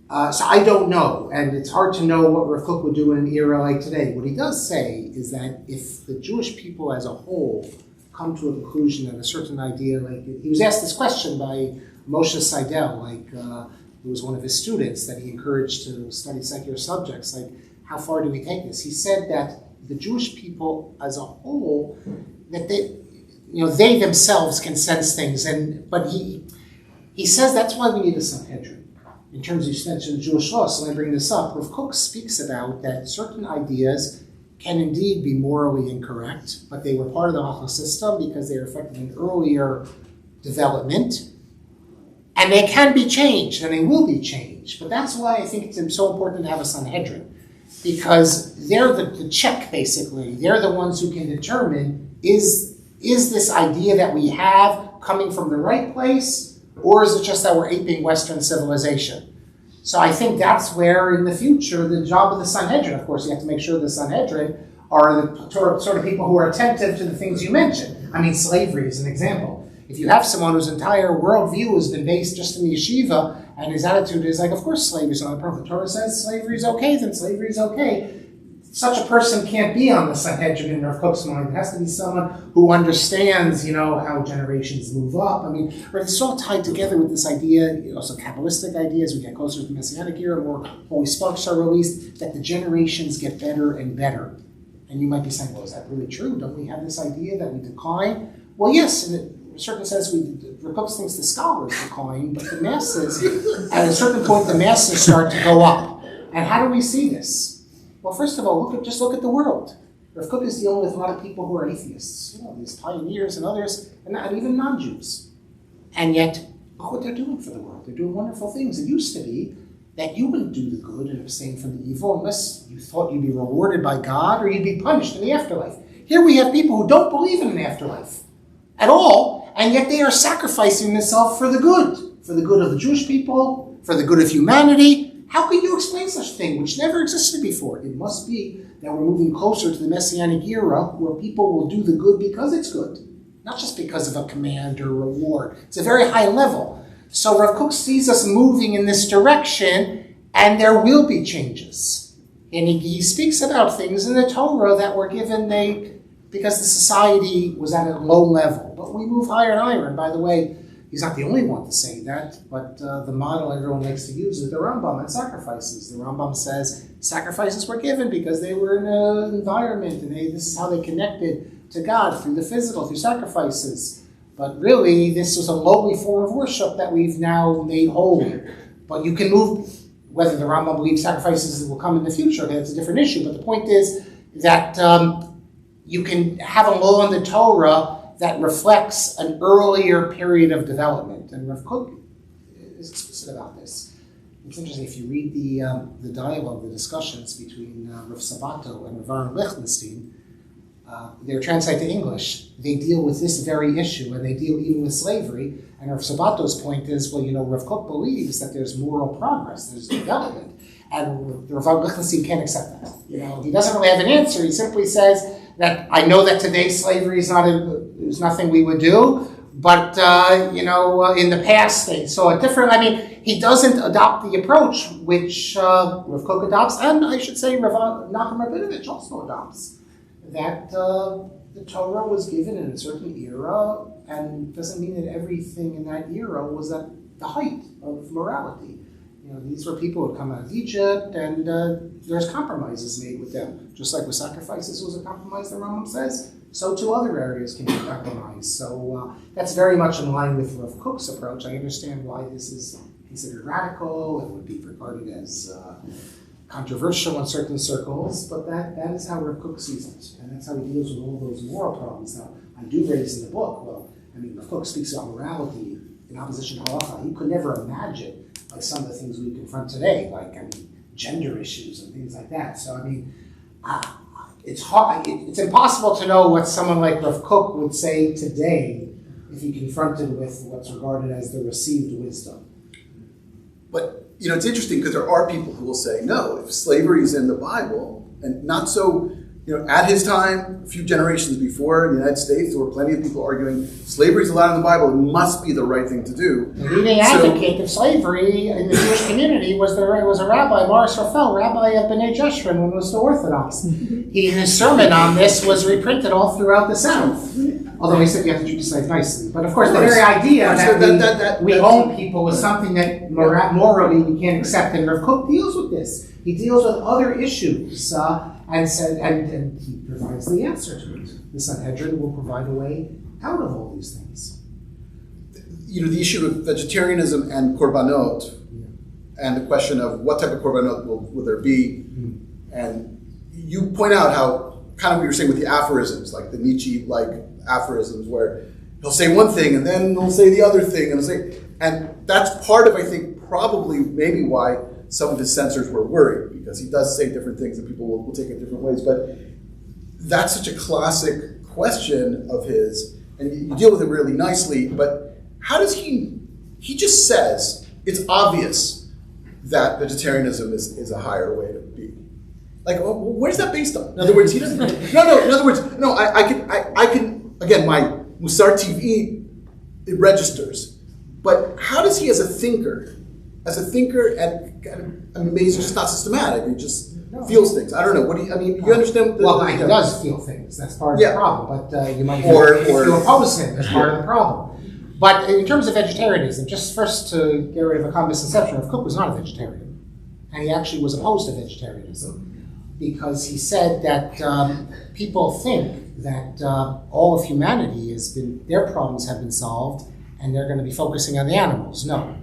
So I don't know, and it's hard to know what Rav Kook would do in an era like today. What he does say is that if the Jewish people as a whole come to a conclusion that a certain idea, he was asked this question by Moshe Seidel, who was one of his students that he encouraged to study secular subjects, how far do we take this? He said that the Jewish people as a whole, that they themselves can sense things, but he says that's why we need a Sanhedrin. In terms of extension of Jewish law, so I bring this up, Rav Kook speaks about that certain ideas can indeed be morally incorrect, but they were part of the halakha system because they reflected an earlier development, and they can be changed, and they will be changed. But that's why I think it's so important to have a Sanhedrin, because they're the check, basically. They're the ones who can determine, is this idea that we have coming from the right place, or is it just that we're aping Western civilization? So I think that's where, in the future, the job of the Sanhedrin, of course, you have to make sure the Sanhedrin are the sort of people who are attentive to the things you mentioned. I mean, slavery is an example. If you have someone whose entire worldview has been based just in the yeshiva, and his attitude is of course slavery is not a problem. The Torah says slavery is okay, then slavery is okay. Such a person can't be on the Sanhedrin in Rav Kook's mind. It has to be someone who understands, how generations move up. I mean, it's all tied together with this idea, also Kabbalistic ideas. We get closer to the Messianic era, more holy sparks are released, that the generations get better and better. And you might be saying, well, is that really true? Don't we have this idea that we decline? Well, yes, in a certain sense, Rav Kook thinks the scholars decline, but the masses, at a certain point, the masses start to go up. And how do we see this? Well, first of all, just look at the world. Rav Kook is dealing with a lot of people who are atheists, these pioneers and others, and even non-Jews. And yet, look what they're doing for the world. They're doing wonderful things. It used to be that you wouldn't do the good and abstain from the evil unless you thought you'd be rewarded by God or you'd be punished in the afterlife. Here we have people who don't believe in an afterlife at all, and yet they are sacrificing themselves for the good of the Jewish people, for the good of humanity. How can you explain such a thing, which never existed before? It must be that we're moving closer to the Messianic era where people will do the good because it's good, not just because of a command or reward. It's a very high level. So Rav Kook sees us moving in this direction, and there will be changes. And he speaks about things in the Torah that were given because the society was at a low level. But we move higher and higher. And by the way, he's not the only one to say that, but the model everyone likes to use is the Rambam and sacrifices. The Rambam says sacrifices were given because they were in an environment, and this is how they connected to God, through the physical, through sacrifices. But really, this was a lowly form of worship that we've now made holy. But you can move, whether the Rambam believes sacrifices will come in the future, that's a different issue. But the point is that you can have a law in the Torah that reflects an earlier period of development. And Rav Kook is explicit about this. It's interesting, if you read the dialogue, the discussions between Rav Sabato and Rav Aaron Lichtenstein, they're translated to English. They deal with this very issue, and they deal even with slavery. And Rav Sabato's point is, Rav Kook believes that there's moral progress, there's development. And Rav Aaron Lichtenstein can't accept that. He doesn't really have an answer. He simply says that I know that today slavery is nothing we would do, but in the past they saw it different. He doesn't adopt the approach which Rav Kook adopts, and I should say Rav Nachum Rabinovich also adopts, that the Torah was given in a certain era, and doesn't mean that everything in that era was at the height of morality. These were people who had come out of Egypt, and there's compromises made with them. Just like with sacrifices was a compromise, the Rambam says, so too other areas can be compromised. So that's very much in line with Rav Kook's approach. I understand why this is considered radical and would be regarded as controversial in certain circles, but that is how Rav Kook sees it, and that's how he deals with all those moral problems. Now, I do raise in the book, Rav Kook speaks about morality in opposition to halacha. He could never imagine some of the things we confront today, like gender issues and things like that. So it's hard. It's impossible to know what someone like Rav Kook would say today if he confronted with what's regarded as the received wisdom. But it's interesting because there are people who will say, no, if slavery is in the Bible, and not so. At his time, a few generations before, in the United States, there were plenty of people arguing slavery is allowed in the Bible. It must be the right thing to do. The leading advocate of slavery in the Jewish community was a rabbi, Morris Raphael, rabbi of B'nai Jeshurun, when it was the Orthodox. His sermon on this was reprinted all throughout the South. Although he said you have to treat your slave nicely. But of course, the very idea that we own people was something that morally we can't accept. And Rav Kook deals with this. He deals with other issues. And he provides the answer to it. The Sanhedrin will provide a way out of all these things. The issue of vegetarianism and korbanot, and the question of what type of korbanot will there be, and you point out how kind of what you were saying with the aphorisms, like the Nietzsche-like aphorisms, where he'll say one thing and then he'll say the other thing, and that's part of, I think, probably maybe why some of his censors were worried, because he does say different things and people will take it different ways. But that's such a classic question of his, and you deal with it really nicely. But how does he just says it's obvious that vegetarianism is a higher way to be. Like, where's that based on? In other words, he doesn't. I can. Again, my Musar TV, it registers. But how does he, as a thinker, and maybe it's just not systematic. He just feels things. I don't know. You understand? He does feel things. That's part of the problem. But you might if you oppose him, that's part of the problem. But in terms of vegetarianism, just first to get rid of a common misconception, Rav Kook was not a vegetarian, and he actually was opposed to vegetarianism because he said that people think that all of humanity their problems have been solved, and they're going to be focusing on the animals. No.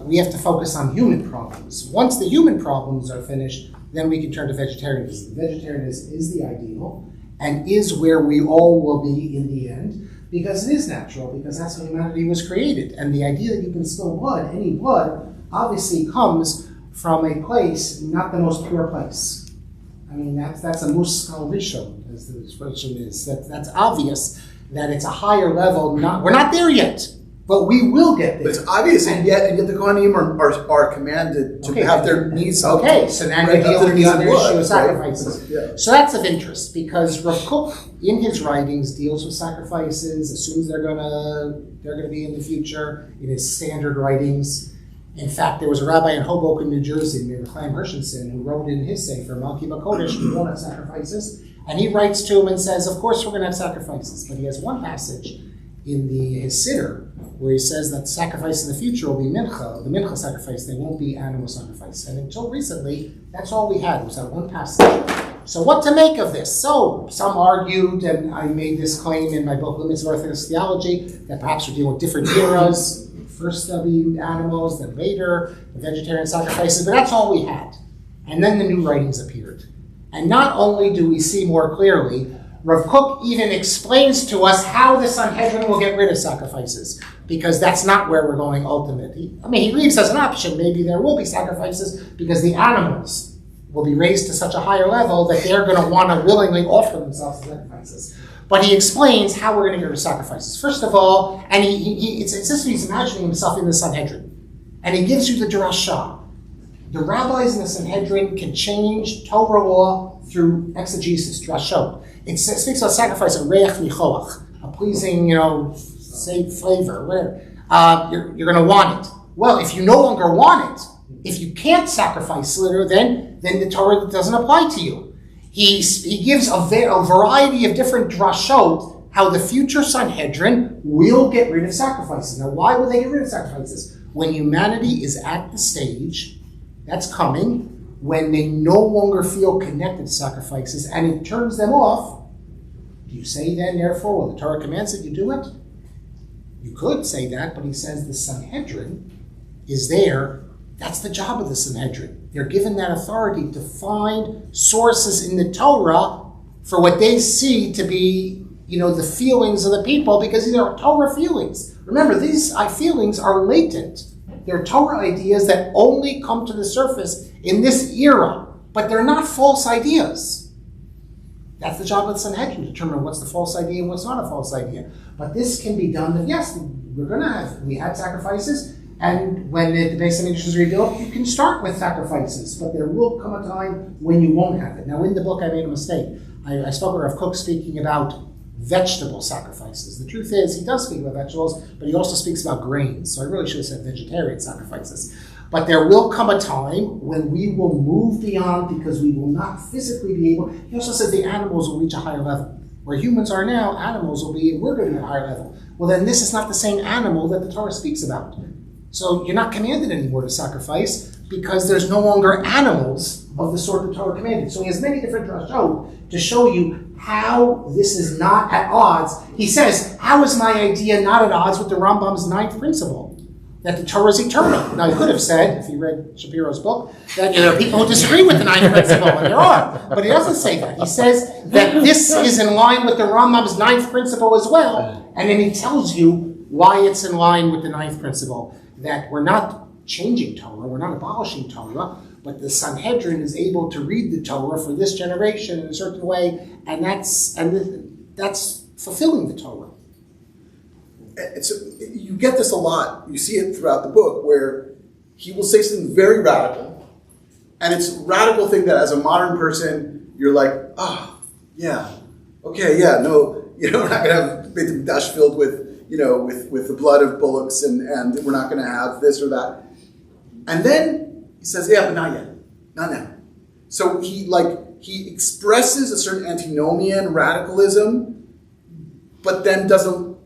We have to focus on human problems. Once the human problems are finished, then we can turn to vegetarianism. Vegetarianism is the ideal and is where we all will be in the end, because it is natural, because that's how humanity was created. And the idea that you can spill blood, any blood, obviously comes from a place, not the most pure place. I mean, that's a muskal rishon, as the expression is. That's obvious that it's a higher level. We're not there yet, but we will get there. But it's obvious, and yet the Kohanim are commanded to have their needs. Okay, so now you deal with the other issue of sacrifices. Right? Yeah. So that's of interest, because Rav Kook, in his writings, deals with sacrifices, assumes they're gonna be in the future in his standard writings. In fact, there was a rabbi in Hoboken, New Jersey, named Chaim Hershenson, who wrote in his Sefer, Malki Bakodesh, we won't have sacrifices. And he writes to him and says, of course we're going to have sacrifices. But he has one passage in his Siddur where he says that sacrifice in the future will be mincha, the mincha sacrifice, they won't be animal sacrifice. And until recently, that's all we had, was that one passage. So what to make of this? So some argued, and I made this claim in my book, Limits of Orthodox Theology, that perhaps we're dealing with different eras. First there'll be animals, then later the vegetarian sacrifices, but that's all we had. And then the new writings appeared. And not only do we see more clearly, Rav Kook even explains to us how the Sanhedrin will get rid of sacrifices, because that's not where we're going ultimately. He leaves as an option, maybe there will be sacrifices because the animals will be raised to such a higher level that they're going to want to willingly offer themselves as sacrifices. But he explains how we're going to get rid of sacrifices. First of all, and it's as if he's imagining himself in the Sanhedrin. And he gives you the drasha. The rabbis in the Sanhedrin can change Torah law through exegesis, drashot. It speaks about sacrifice, a reich nichoach, a pleasing, say flavor, whatever. You're going to want it. Well, if you no longer want it, if you can't sacrifice later, then the Torah doesn't apply to you. He gives a variety of different drashot how the future Sanhedrin will get rid of sacrifices. Now, why will they get rid of sacrifices? When humanity is at the stage that's coming, when they no longer feel connected to sacrifices and it turns them off, do you say then, therefore, well, the Torah commands that you do it? You could say that, but he says the Sanhedrin is there. That's the job of the Sanhedrin. They're given that authority to find sources in the Torah for what they see to be, the feelings of the people, because these are Torah feelings. Remember, these feelings are latent. They're Torah ideas that only come to the surface in this era, but they're not false ideas. That's the job of the Sanhedrin, to determine what's the false idea and what's not a false idea. But this can be done, that yes, we had sacrifices, and when the Beis Hamikdash is rebuilt, you can start with sacrifices, but there will come a time when you won't have it. Now, in the book, I made a mistake. I spoke with Rav Kook speaking about vegetable sacrifices. The truth is, he does speak about vegetables, but he also speaks about grains. So I really should have said vegetarian sacrifices. But there will come a time when we will move beyond, because we will not physically be able. He also says the animals will reach a higher level. Where humans are now, animals will be, we're going to be at a higher level. Well, then this is not the same animal that the Torah speaks about. So you're not commanded anymore to sacrifice, because there's no longer animals of the sort the Torah commanded. So he has many different drashot to show you how this is not at odds. He says, how is my idea not at odds with the Rambam's ninth principle? That the Torah is eternal. Now, he could have said, if you read Shapiro's book, that there are people who disagree with the ninth principle, and there are. But he doesn't say that. He says that this is in line with the Rambam's ninth principle as well, and then he tells you why it's in line with the ninth principle. That we're not changing Torah, we're not abolishing Torah, but the Sanhedrin is able to read the Torah for this generation in a certain way, and that's fulfilling the Torah. You get this a lot. You see it throughout the book, where he will say something very radical, and it's a radical thing that as a modern person, you're like, yeah, okay, yeah, no, we're not going to have Bet Midrash filled with with the blood of bullocks, and we're not going to have this or that. And then he says, yeah, but not yet. Not now. So he expresses a certain antinomian radicalism, but then doesn't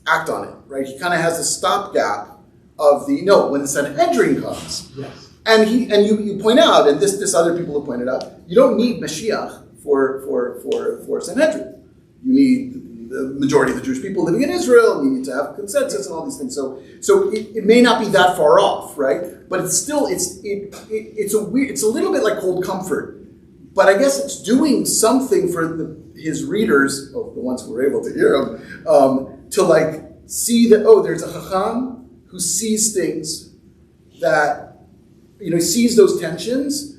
act on it, right? He kind of has a stopgap of when the Sanhedrin comes. Yes. And you point out, and this other people have pointed out, you don't need Mashiach for Sanhedrin. You need the majority of the Jewish people living in Israel. You need to have consensus and all these things. So it may not be that far off, right? But it's still it's a little bit like cold comfort but I guess it's doing something for his readers, the ones who were able to hear him, to like see that, there's a chacham who sees things that, sees those tensions,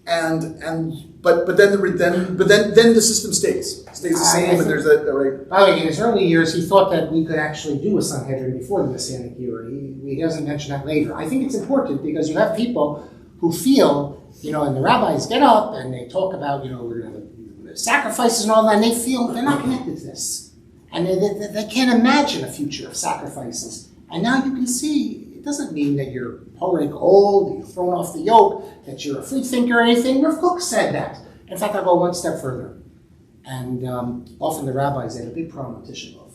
but then the system stays the same, and there's right. By the way, in his early years, he thought that we could actually do a Sanhedrin before the Messianic era. He doesn't mention that later. I think it's important because you have people who feel, and the rabbis get up and they talk about, we're going to have sacrifices and all that, and they feel they're not connected to this. And they can't imagine a future of sacrifices. And now you can see, it doesn't mean that you're poetic old, you're thrown off the yoke, that you're a free thinker or anything. Rav Kook said that. In fact, I'll go one step further. And often the rabbis, they have a big problem with Tisha B'Av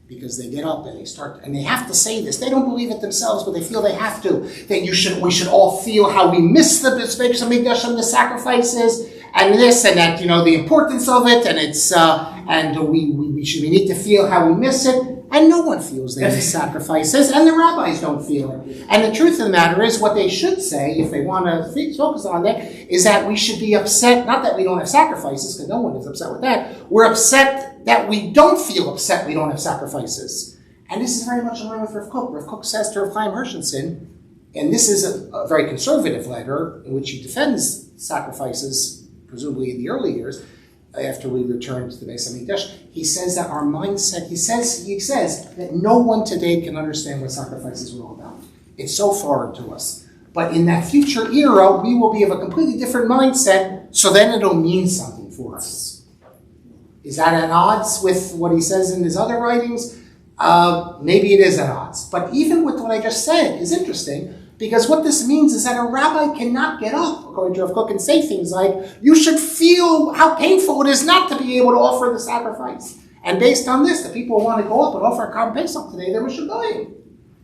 because they get up and they have to say this. They don't believe it themselves, but they feel they have to. That we should all feel how we miss the Bet Midrash and the sacrifices and this and that, the importance of it, and it's we need to feel how we miss it. And no one feels they miss sacrifices, and the rabbis don't feel it. And the truth of the matter is, what they should say, if they want to focus on that, is that we should be upset, not that we don't have sacrifices, because no one is upset with that. We're upset that we don't feel upset we don't have sacrifices. And this is very much in line with Rav Kook. Rav Kook says to Rav Chaim Hershenson, and this is a very conservative letter in which he defends sacrifices, presumably in the early years, after we returned to the Bet Midrash, he says that our mindset, he says that no one today can understand what sacrifices are all about. It's so foreign to us. But in that future era, we will be of a completely different mindset, so then it'll mean something for us. Is that at odds with what he says in his other writings? Maybe it is at odds. But even with what I just said is interesting, because what this means is that a rabbi cannot get up, according to Rav Kook, and say things like, you should feel how painful it is not to be able to offer the sacrifice. And based on this, the people who want to go up and offer a Korban Pesach today, they're Rishonim.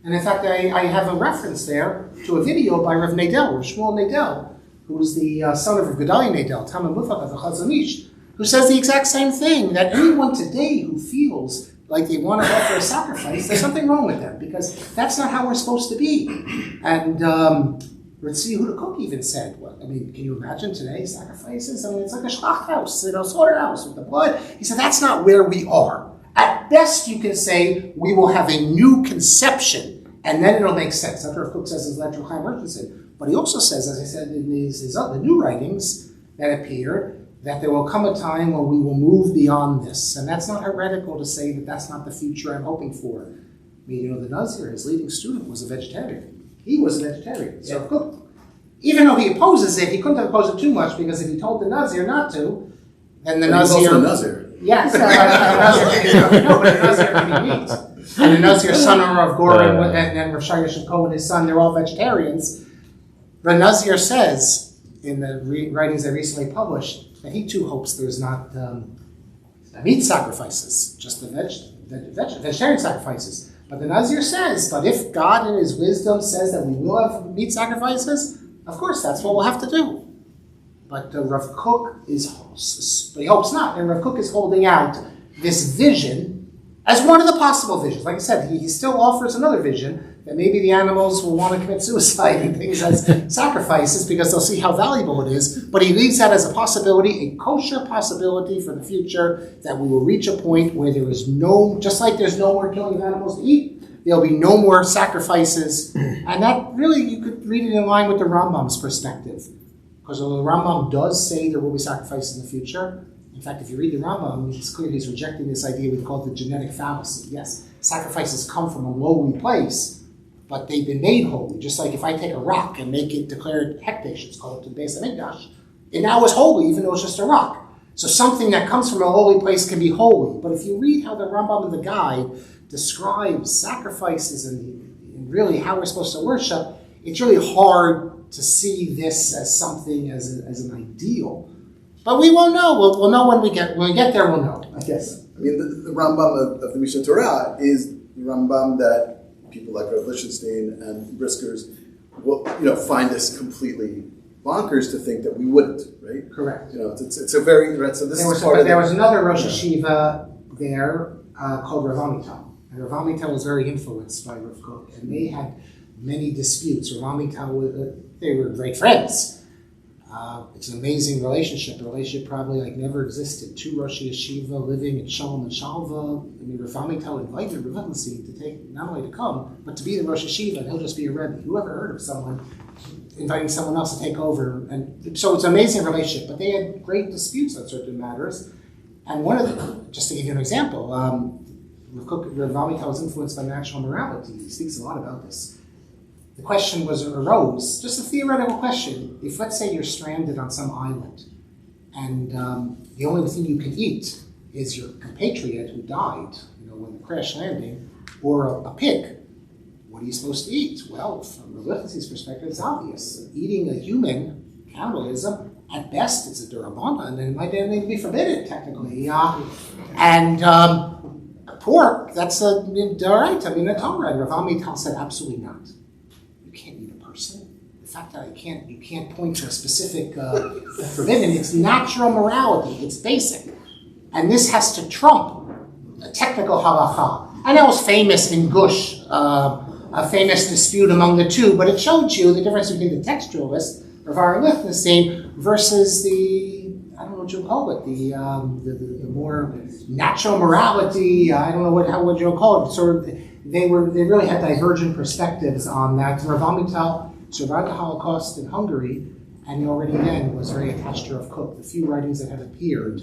And in fact, I have a reference there to a video by Rav Nadel, Rav Shmuel Nadel, who was the son of Rav Gedalia Nadel, Talmud Mufak of the Chazon Ish, who says the exact same thing, that anyone today who feels like they want to offer a sacrifice, there's something wrong with them, because that's not how we're supposed to be. And let's see who the Kook even said. Can you imagine today sacrifices? It's like a Schlachthaus, slaughterhouse with the blood. He said that's not where we are. At best, you can say we will have a new conception, and then it'll make sense. That's what Rav Kook says in his letter to Chaim Hershenson. But he also says, as I said in his other new writings that appear, that there will come a time when we will move beyond this. And that's not heretical to say that that's not the future I'm hoping for. The Nazir, his leading student, was a vegetarian. He was a vegetarian. So Kook, even though he opposes it, he couldn't oppose it too much, because if he told the Nazir not to, then the Nazir... He's also a Nazir. Yes, the Nazir can eat meat. And the Nazir, son of Rav Goren, and Rav Shai Yosef Cohen, his son, they're all vegetarians. The Nazir says, in the writings they recently published, that he too hopes there's not meat sacrifices, just the vegetarian sacrifices. But the Nazir says, but if God in his wisdom says that we will have meat sacrifices, of course that's what we'll have to do. But Rav Kook but he hopes not. And Rav Kook is holding out this vision as one of the possible visions. Like I said, he still offers another vision, that maybe the animals will want to commit suicide and things as sacrifices because they'll see how valuable it is. But he leaves that as a possibility, a kosher possibility for the future, that we will reach a point where there is just like there's no more killing of animals to eat, there'll be no more sacrifices. And that really, you could read it in line with the Rambam's perspective. Because although the Rambam does say there will be sacrifices in the future, in fact, if you read the Rambam, it's clear he's rejecting this idea we call the genetic fallacy. Yes, sacrifices come from a lowly place, but they've been made holy. Just like if I take a rock and make it declared hekdesh, it's called the Bet Midrash, it now is holy, even though it's just a rock. So something that comes from a holy place can be holy. But if you read how the Rambam in the Guide describes sacrifices and really how we're supposed to worship, it's really hard to see this as something, as an ideal. But we won't know. We'll know when we get there. We'll know, I guess. The Rambam of the Mishnah Torah is the Rambam that people like Rav Lichtenstein and Briskers will, find this completely bonkers to think that we wouldn't, right? Correct. It's a very right. So there was another Rosh Hashiva there called Rav Amital, and Rav Amital was very influenced by Rav Kook, and they had many disputes. Rav Amital, they were great friends. It's an amazing relationship, a relationship probably like never existed. Two Rosh Yeshiva living in Shalom and Shalva. I mean, Rav Amital invited Rav Amital to take, not only to come, but to be the Rosh Yeshiva, and he'll just be a Rebbe. Who ever heard of someone inviting someone else to take over? And so it's an amazing relationship, but they had great disputes on certain matters. And one of them, just to give you an example, Rav Amital was influenced by natural morality. He speaks a lot about this. The question arose, just a theoretical question. If, let's say, you're stranded on some island, and the only thing you can eat is your compatriot who died, when the crash landing, or a pig, what are you supposed to eat? Well, from religious's perspective, it's obvious. Eating a human, cannibalism, at best, it's a durabana, and it might even be forbidden, technically. And pork, that's a d'oraita, a Torah. And Rav Amital said, absolutely not. Can't eat a person. The fact that you can't point to a specific forbidden, it's natural morality, it's basic. And this has to trump a technical halacha. And that was famous in Gush, a famous dispute among the two, but it showed you the difference between the textualist, Rav Aaron Lichtenstein, versus the, I don't know what you call it, the more natural morality, I don't know how would you call it, sort of. They really had divergent perspectives on that. Rav Amital survived the Holocaust in Hungary, and he already then was very attached to Rav Kook, the few writings that had appeared.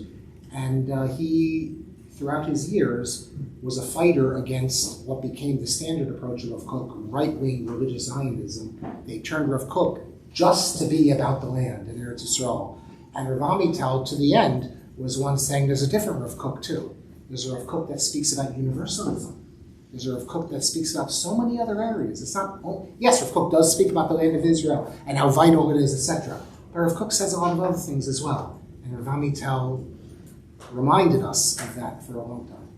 And he, throughout his years, was a fighter against what became the standard approach of Rav Kook, right-wing religious Zionism. They turned Rav Kook just to be about the land in Eretz Yisrael. And Rav Amital, to the end, was one saying there's a different Rav Kook too. There's a Rav Kook that speaks about universalism. There's a Rav Kook that speaks about so many other areas. It's not, yes, Rav Kook does speak about the land of Israel and how vital it is, etc. But Rav Kook says a lot of other things as well. And Rav Amital reminded us of that for a long time.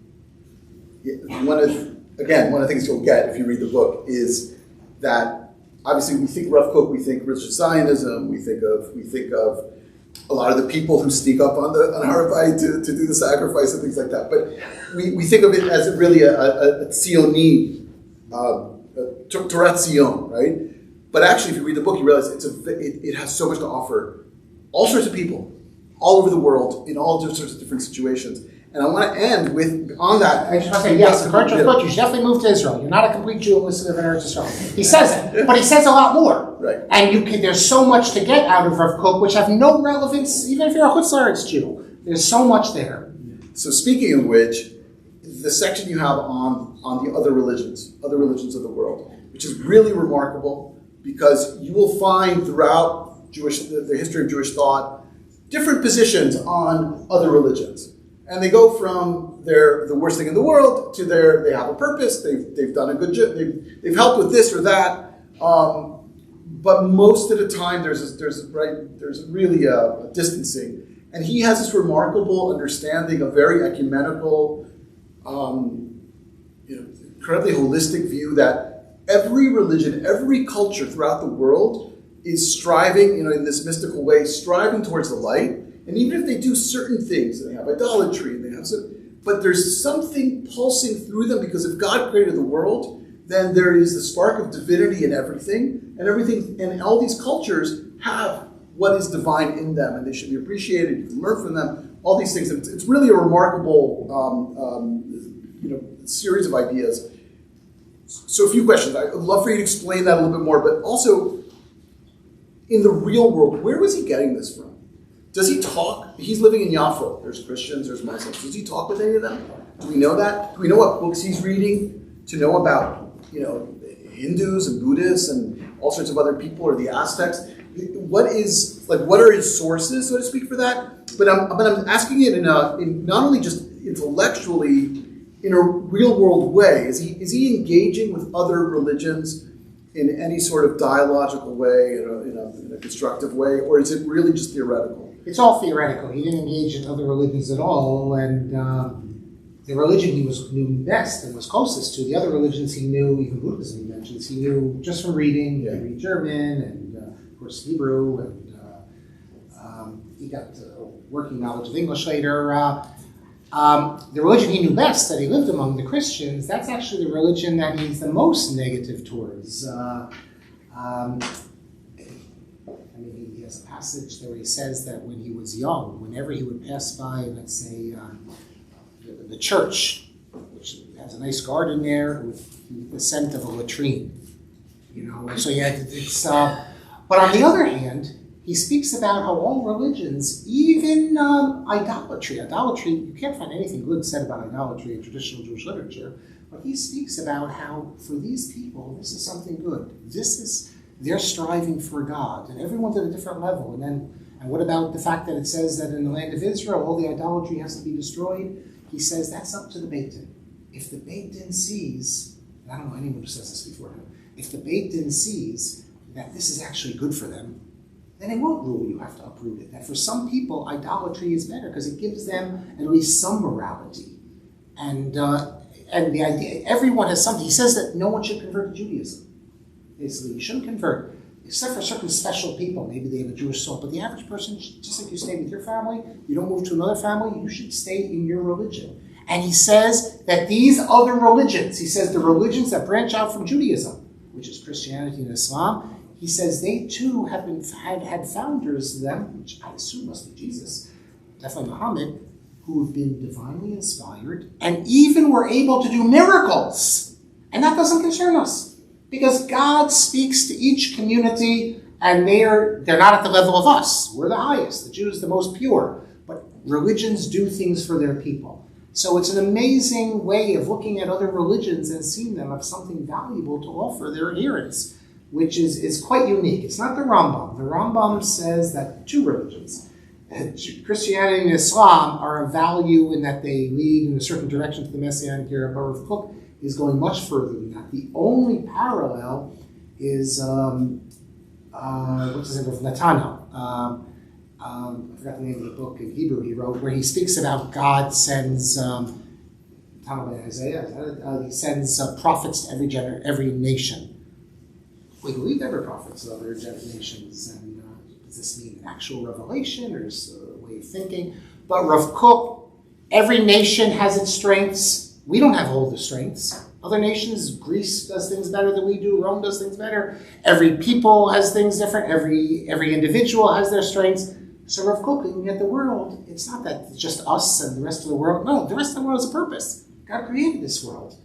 Yeah, one of the things you'll get if you read the book is that obviously we think Rav Kook, we think religious Zionism, we think of a lot of the people who sneak up on Har Bayit to do the sacrifice and things like that. But we think of it as really a Tzioni, Torah Tzion, right? But actually, if you read the book, you realize it has so much to offer all sorts of people, all over the world, in all sorts of different situations. And I want to end on that. I just want to say, yes, the culture of Kook, you should definitely move to Israel. You're not a complete Jew unless you live in Eretz Israel. He says it, but he says a lot more. Right. And there's so much to get out of Rav Kook, which have no relevance, even if you're a Chutz La'aretz Jew. There's so much there. So speaking of which, the section you have on the other religions of the world, which is really remarkable because you will find throughout the history of Jewish thought different positions on other religions. And they go from they're the worst thing in the world to they have a purpose, they've done a good job, they've helped with this or that. But most of the time there's really a distancing. And he has this remarkable understanding, a very ecumenical, incredibly holistic view that every religion, every culture throughout the world is striving, in this mystical way, striving towards the light. And even if they do certain things, they have idolatry, but there's something pulsing through them because if God created the world, then there is the spark of divinity in everything, and all these cultures have what is divine in them, and they should be appreciated. You can learn from them. All these things. It's really a remarkable, series of ideas. So, a few questions. I'd love for you to explain that a little bit more, but also in the real world, where was he getting this from? Does he talk? He's living in Yaffo. There's Christians, there's Muslims. Does he talk with any of them? Do we know that? Do we know what books he's reading to know about, Hindus and Buddhists and all sorts of other people or the Aztecs? What are his sources, so to speak, for that? But I'm asking it in not only just intellectually, in a real world way. Is he engaging with other religions in any sort of dialogical way, in a constructive way, or is it really just theoretical? It's all theoretical. He didn't engage in other religions at all, and the religion he knew best and was closest to, the other religions he knew, even Buddhism he mentions, he knew just from reading. He could read German and, of course, Hebrew, and he got working knowledge of English later. The religion he knew best, that he lived among, the Christians, that's actually the religion that he's the most negative towards. I mean, he has a passage there where he says that when he was young, whenever he would pass by, let's say, the church, which has a nice garden there with the scent of a latrine, so but on the other hand, he speaks about how all religions, even idolatry, you can't find anything good said about idolatry in traditional Jewish literature, but he speaks about how for these people, this is something good. They're striving for God, and everyone's at a different level. And what about the fact that it says that in the land of Israel, all the idolatry has to be destroyed? He says that's up to the Beit Din. If the Beit Din sees, and I don't know anyone who says this before him, if the Beit Din sees that this is actually good for them, then they won't rule you have to uproot it. That for some people, idolatry is better because it gives them at least some morality. And the idea, everyone has something. He says that no one should convert to Judaism. Basically, you shouldn't convert, except for certain special people. Maybe they have a Jewish soul. But the average person, just like you stay with your family, you don't move to another family, you should stay in your religion. And he says that these other religions, he says the religions that branch out from Judaism, which is Christianity and Islam, he says they too have had founders of them, which I assume must be Jesus, definitely Muhammad, who have been divinely inspired and even were able to do miracles. And that doesn't concern us. Because God speaks to each community, and they're not at the level of us. We're the highest. The Jews the most pure. But religions do things for their people. So it's an amazing way of looking at other religions and seeing them have something valuable to offer their adherents, which is quite unique. It's not the Rambam. The Rambam says that two religions, Christianity and Islam, are of value in that they lead in a certain direction to the Messianic era. But Kook is going much further than that. The only parallel is what's his name of Netanyahu. I forgot the name of the book in Hebrew he wrote, where he speaks about God sends Isaiah. He sends prophets to every nation. We believe there are prophets to other nations, and does this mean an actual revelation or just a way of thinking? But Rav Kook, every nation has its strengths. We don't have all the strengths. Other nations, Greece does things better than we do. Rome does things better. Every people has things different. Every individual has their strengths. So Rav Kook, looking at the world, it's not that it's just us and the rest of the world. No, the rest of the world has a purpose. God created this world.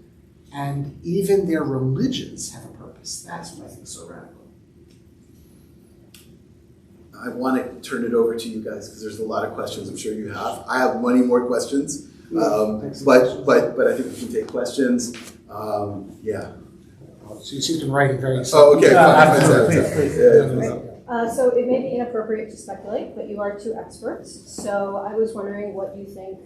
And even their religions have a purpose. That's what I think is so radical. I want to turn it over to you guys because there's a lot of questions I'm sure you have. I have many more questions. But I think we can take questions. Yeah. She's been writing very. Oh, okay. So it may be inappropriate to speculate, but you are two experts. So I was wondering what you think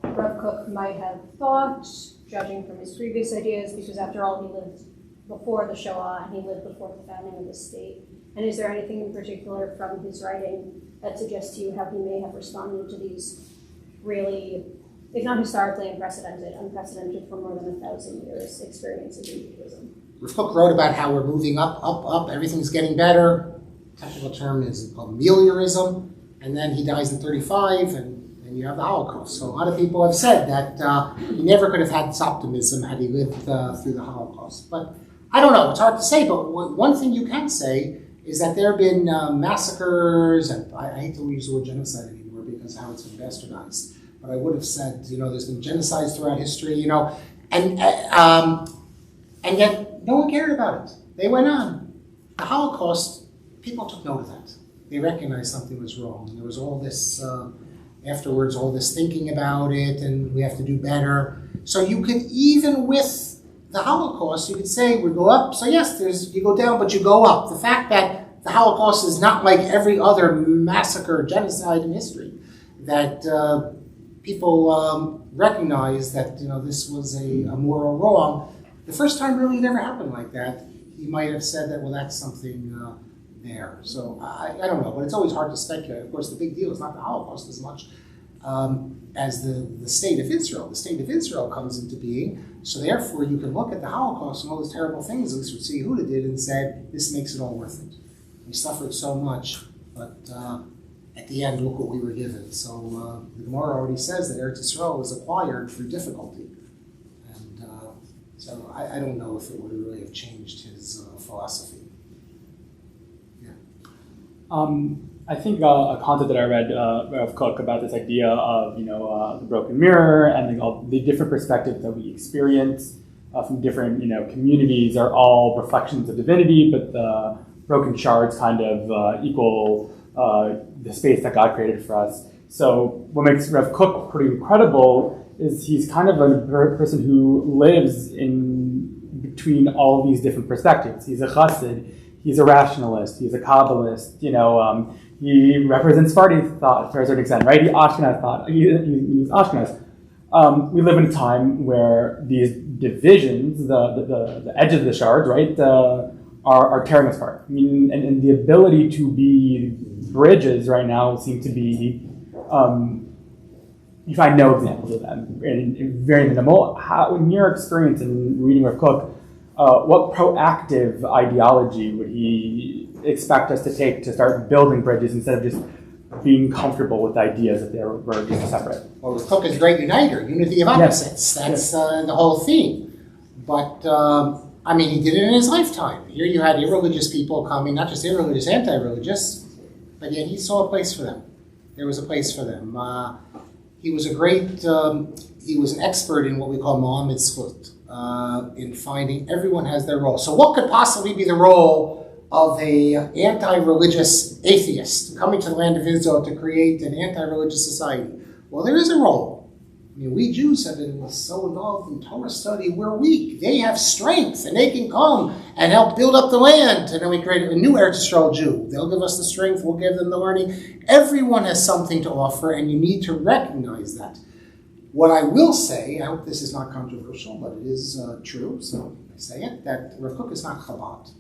Rav Kook might have thought, judging from his previous ideas, because after all, he lived before the Shoah and he lived before the founding of the state. And is there anything in particular from his writing that suggests to you how he may have responded to these really, if not historically unprecedented for more than 1,000 years experiences in Judaism? Rav Kook wrote about how we're moving up, everything's getting better. Technical term is called meliorism. And then he dies in 35, and you have the Holocaust. So a lot of people have said that he never could have had this optimism had he lived through the Holocaust. But I don't know, it's hard to say, but one thing you can say is that there have been massacres, and I hate to use the word genocide anymore because how it's been bastardized. But I would have said, there's been genocides throughout history, and yet no one cared about it. They went on. The Holocaust, people took note of that. They recognized something was wrong. There was all this, afterwards, all this thinking about it, and we have to do better. So you could, even with the Holocaust, you could say we go up. So yes, you go down, but you go up. The fact that the Holocaust is not like every other massacre, genocide in history, that people recognize that this was a moral wrong. The first time really it ever happened like that, he might have said that, well, that's something there. So I don't know, but it's always hard to speculate. Of course, the big deal is not the Holocaust as much as the state of Israel. The state of Israel comes into being, so therefore you can look at the Holocaust and all those terrible things, at least what Yehuda did, and said, this makes it all worth it. We suffered so much, but at the end, look what we were given. So the Gemara already says that Eretz Yisrael was acquired through difficulty. And so I don't know if it would really have changed his philosophy. Yeah. I think a concept that I read of Kook about this idea of the broken mirror and all the different perspectives that we experience from different communities are all reflections of divinity, but the broken shards kind of equal the space that God created for us. So what makes Rev Kook pretty incredible is he's kind of a person who lives in between all these different perspectives. He's a chassid, he's a rationalist, he's a Kabbalist, he represents Sephardi thought to a certain extent, right? He's Ashkenaz. We live in a time where these divisions, the edges of the shards, right, are tearing us apart. I mean, and the ability to be bridges right now seem to be, you find no examples of them, and very minimal. How, in your experience in reading Rav Kook, what proactive ideology would he expect us to take to start building bridges instead of just being comfortable with ideas that were just separate? Well, Rav Kook is a great uniter, unity of opposites. That's the whole theme. But, he did it in his lifetime. Here you had irreligious people coming, not just irreligious, anti-religious, but yet he saw a place for them. There was a place for them. He was he was an expert in what we call Muhammad Zchut, in finding everyone has their role. So what could possibly be the role of a anti-religious atheist coming to the land of Israel to create an anti-religious society? Well, there is a role. We Jews have been so involved in Torah study, we're weak. They have strength, and they can come and help build up the land. And then we create a new Eretz Yisrael Jew. They'll give us the strength, we'll give them the learning. Everyone has something to offer, and you need to recognize that. What I will say, I hope this is not controversial, but it is true, so I say it, that Rav Kook is not Chabad.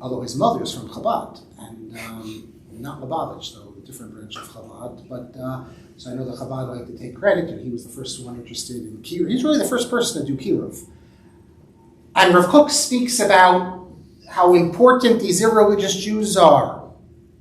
Although his mother is from Chabad, and not Lubavitch, though, a different branch of Chabad. But so I know the Chabad like to take credit, and he was the first one interested in Kiruv. He's really the first person to do Kiruv. And Rav Kook speaks about how important these irreligious Jews are.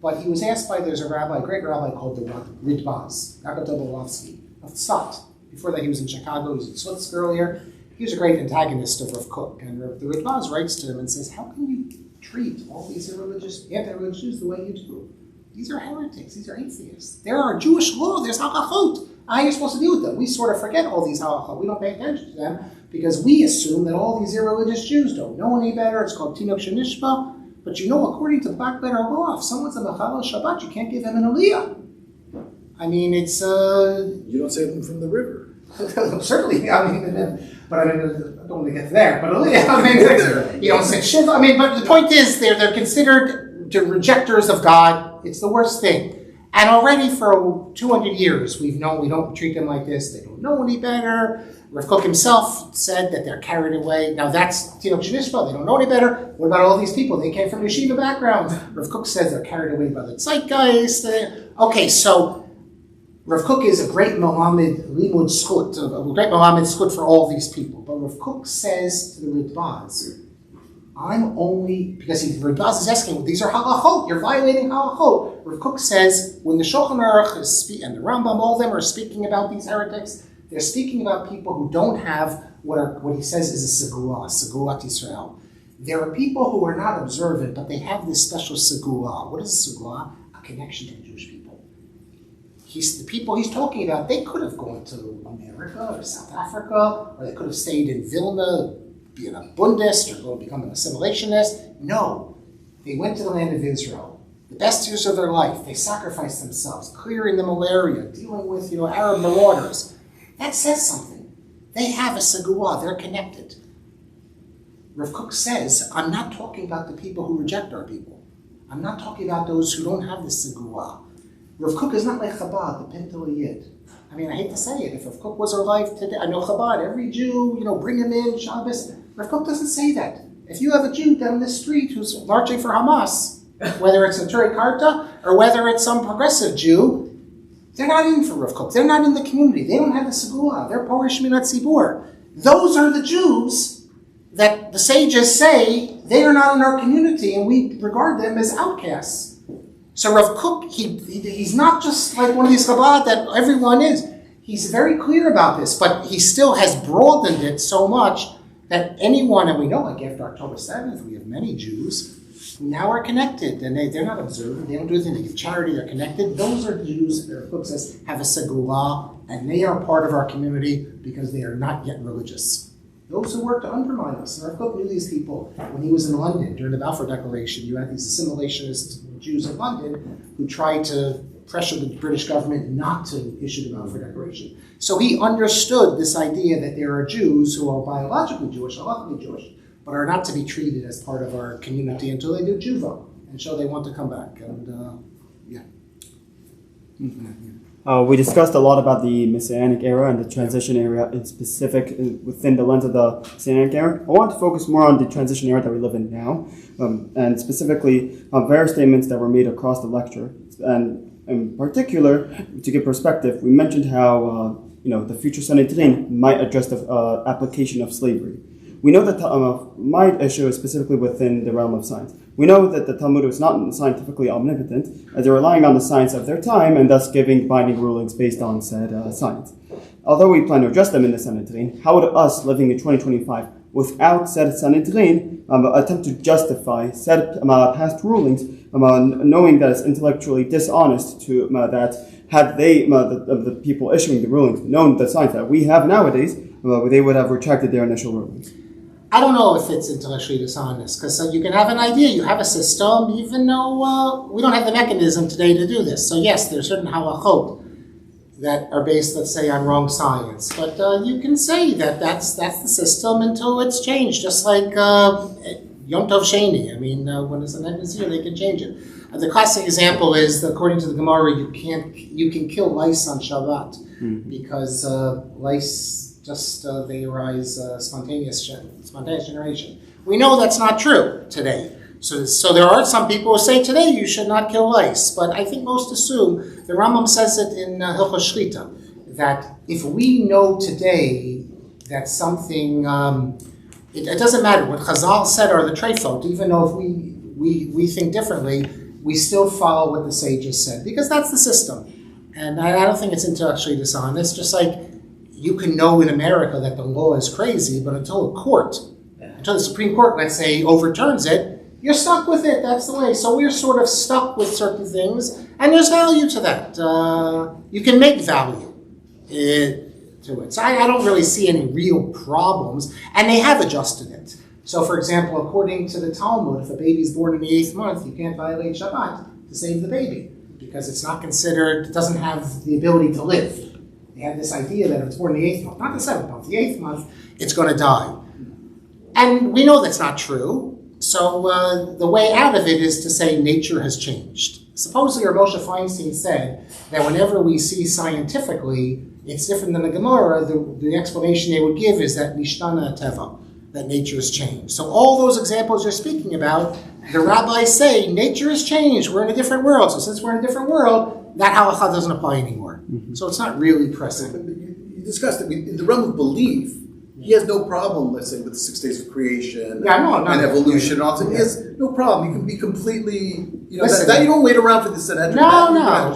But he was asked there's a great rabbi called the Ritbaz, Rabbi Dobolovsky of Tzfat. Before that, he was in Chicago, he was in Slutsk earlier. He was a great antagonist of Rav Kook. And the Ritbaz writes to him and says, how can you treat all these irreligious, anti-religious Jews the way you do? These are heretics, these are atheists. There are Jewish law, there's halachot. How are you supposed to deal with them? We sort of forget all these halachot. We don't pay attention to them because we assume that all these irreligious Jews don't know any better. It's called Tinok Shenishba. But according to the black letter law, if someone's a Mechalel Shabbat, you can't give him an Aliyah. It's... You don't save them from the river. Certainly, but I don't want to get there. But you don't say Shiva. But the point is, they're considered the rejectors of God. It's the worst thing. And already for 200 years, we've known we don't treat them like this. They don't know any better. Rav Kook himself said that they're carried away. Now that's Tinok Shenishba. They don't know any better. What about all these people? They came from yeshiva backgrounds. Rav Kook says they're carried away by the zeitgeist. Okay, so Rav Kook is a great Mohammed Limud Zchut, a great Mohammed Zchut for all these people. But Rav Kook says to the Ritbaz, I'm only, because Ritbaz is asking, these are halachot, you're violating halachot. Rav Kook says, when the Shulchan Aruch is speaking, and the Rambam, all of them are speaking about these heretics, they're speaking about people who don't have what he says is a segulat Yisrael. There are people who are not observant, but they have this special segulah. What is a segulah? A connection to the Jewish people. The people he's talking about, they could have gone to America or South Africa, or they could have stayed in Vilna, being a Bundist, or go become an assimilationist. No. They went to the land of Israel. The best years of their life, they sacrificed themselves, clearing the malaria, dealing with Arab marauders. That says something. They have a segulah, they're connected. Rav Kook says, I'm not talking about the people who reject our people. I'm not talking about those who don't have the segulah. Rav Kook is not like Chabad, the Pintel Yid. I hate to say it, if Rav Kook was alive today, I know Chabad, every Jew, bring him in, Shabbos. Rav Kook doesn't say that. If you have a Jew down the street who's marching for Hamas, whether it's a Turei Karta or whether it's some progressive Jew, they're not in for Rav Kook. They're not in the community. They don't have the segulah. They're Porish Minat Tzibur. Those are the Jews that the sages say they are not in our community and we regard them as outcasts. So Rav Kook, he's not just like one of these Chabad that everyone is. He's very clear about this, but he still has broadened it so much that anyone, and we know like after October 7th, we have many Jews who now are connected, and they're not observant, they don't do anything, they give charity, they're connected. Those are the Jews, the book says, have a segula, and they are part of our community because they are not yet religious. Those who work to undermine us. And Cook knew these people when he was in London during the Balfour Declaration. You had these assimilationist Jews in London who tried to pressure the British government not to issue the Balfour Declaration. So he understood this idea that there are Jews who are biologically Jewish, halachically Jewish, but are not to be treated as part of our community until they do tshuva, and so they want to come back. And we discussed a lot about the Messianic era and the transition era in specific within the lens of the Messianic era. I want to focus more on the transition era that we live in now, and specifically on various statements that were made across the lecture. And in particular, to give perspective, we mentioned how the future Sanhedrin might address the application of slavery. We know that my issue is specifically within the realm of science. We know that the Talmud is not scientifically omnipotent, as they're relying on the science of their time and thus giving binding rulings based on said science. Although we plan to address them in the Sanhedrin, how would us living in 2025 without said Sanhedrin attempt to justify said past rulings, knowing that it's intellectually dishonest to that had they, the people issuing the rulings, known the science that we have nowadays, they would have retracted their initial rulings. I don't know if it's intellectually dishonest, because you can have an idea, you have a system, even though we don't have the mechanism today to do this. So yes, there's certain halachot that are based, let's say, on wrong science. But you can say that that's the system until it's changed, just like Yom Tov Sheni. I mean, when it's an end here, they can change it. The classic example is, according to the Gemara, you can kill lice on Shabbat, because lice just they arise spontaneous generation. We know that's not true today. So there are some people who say today you should not kill lice, but I think most assume, the Rambam says it in Hilchos Shlita, that if we know today that something, it doesn't matter what Chazal said or the Treifot, even though if we think differently, we still follow what the sages said, because that's the system. And I don't think it's intellectually dishonest, just like you can know in America that the law is crazy, but until the Supreme Court, let's say, overturns it, you're stuck with it. That's the way. So we're sort of stuck with certain things, and there's value to that. You can make value to it. So I don't really see any real problems, and they have adjusted it. So, for example, according to the Talmud, if a baby's born in the 8th month, you can't violate Shabbat to save the baby, because it's not considered, it doesn't have the ability to live. They have this idea that if it's born in the 8th month, not the 7th month, the 8th month, it's going to die. And we know that's not true. So the way out of it is to say nature has changed. Supposedly, Moshe Feinstein said that whenever we see scientifically, it's different than the Gemara, the explanation they would give is that Nishtana Teva, that nature has changed. So all those examples you're speaking about, the rabbis say nature has changed, we're in a different world. So since we're in a different world, that halacha doesn't apply anymore. So it's not really pressing. You discussed it. In the realm of belief, he has no problem, let's say, with the 6 days of creation and evolution and all that. He has no problem. You can be completely, that you don't wait around for this. No.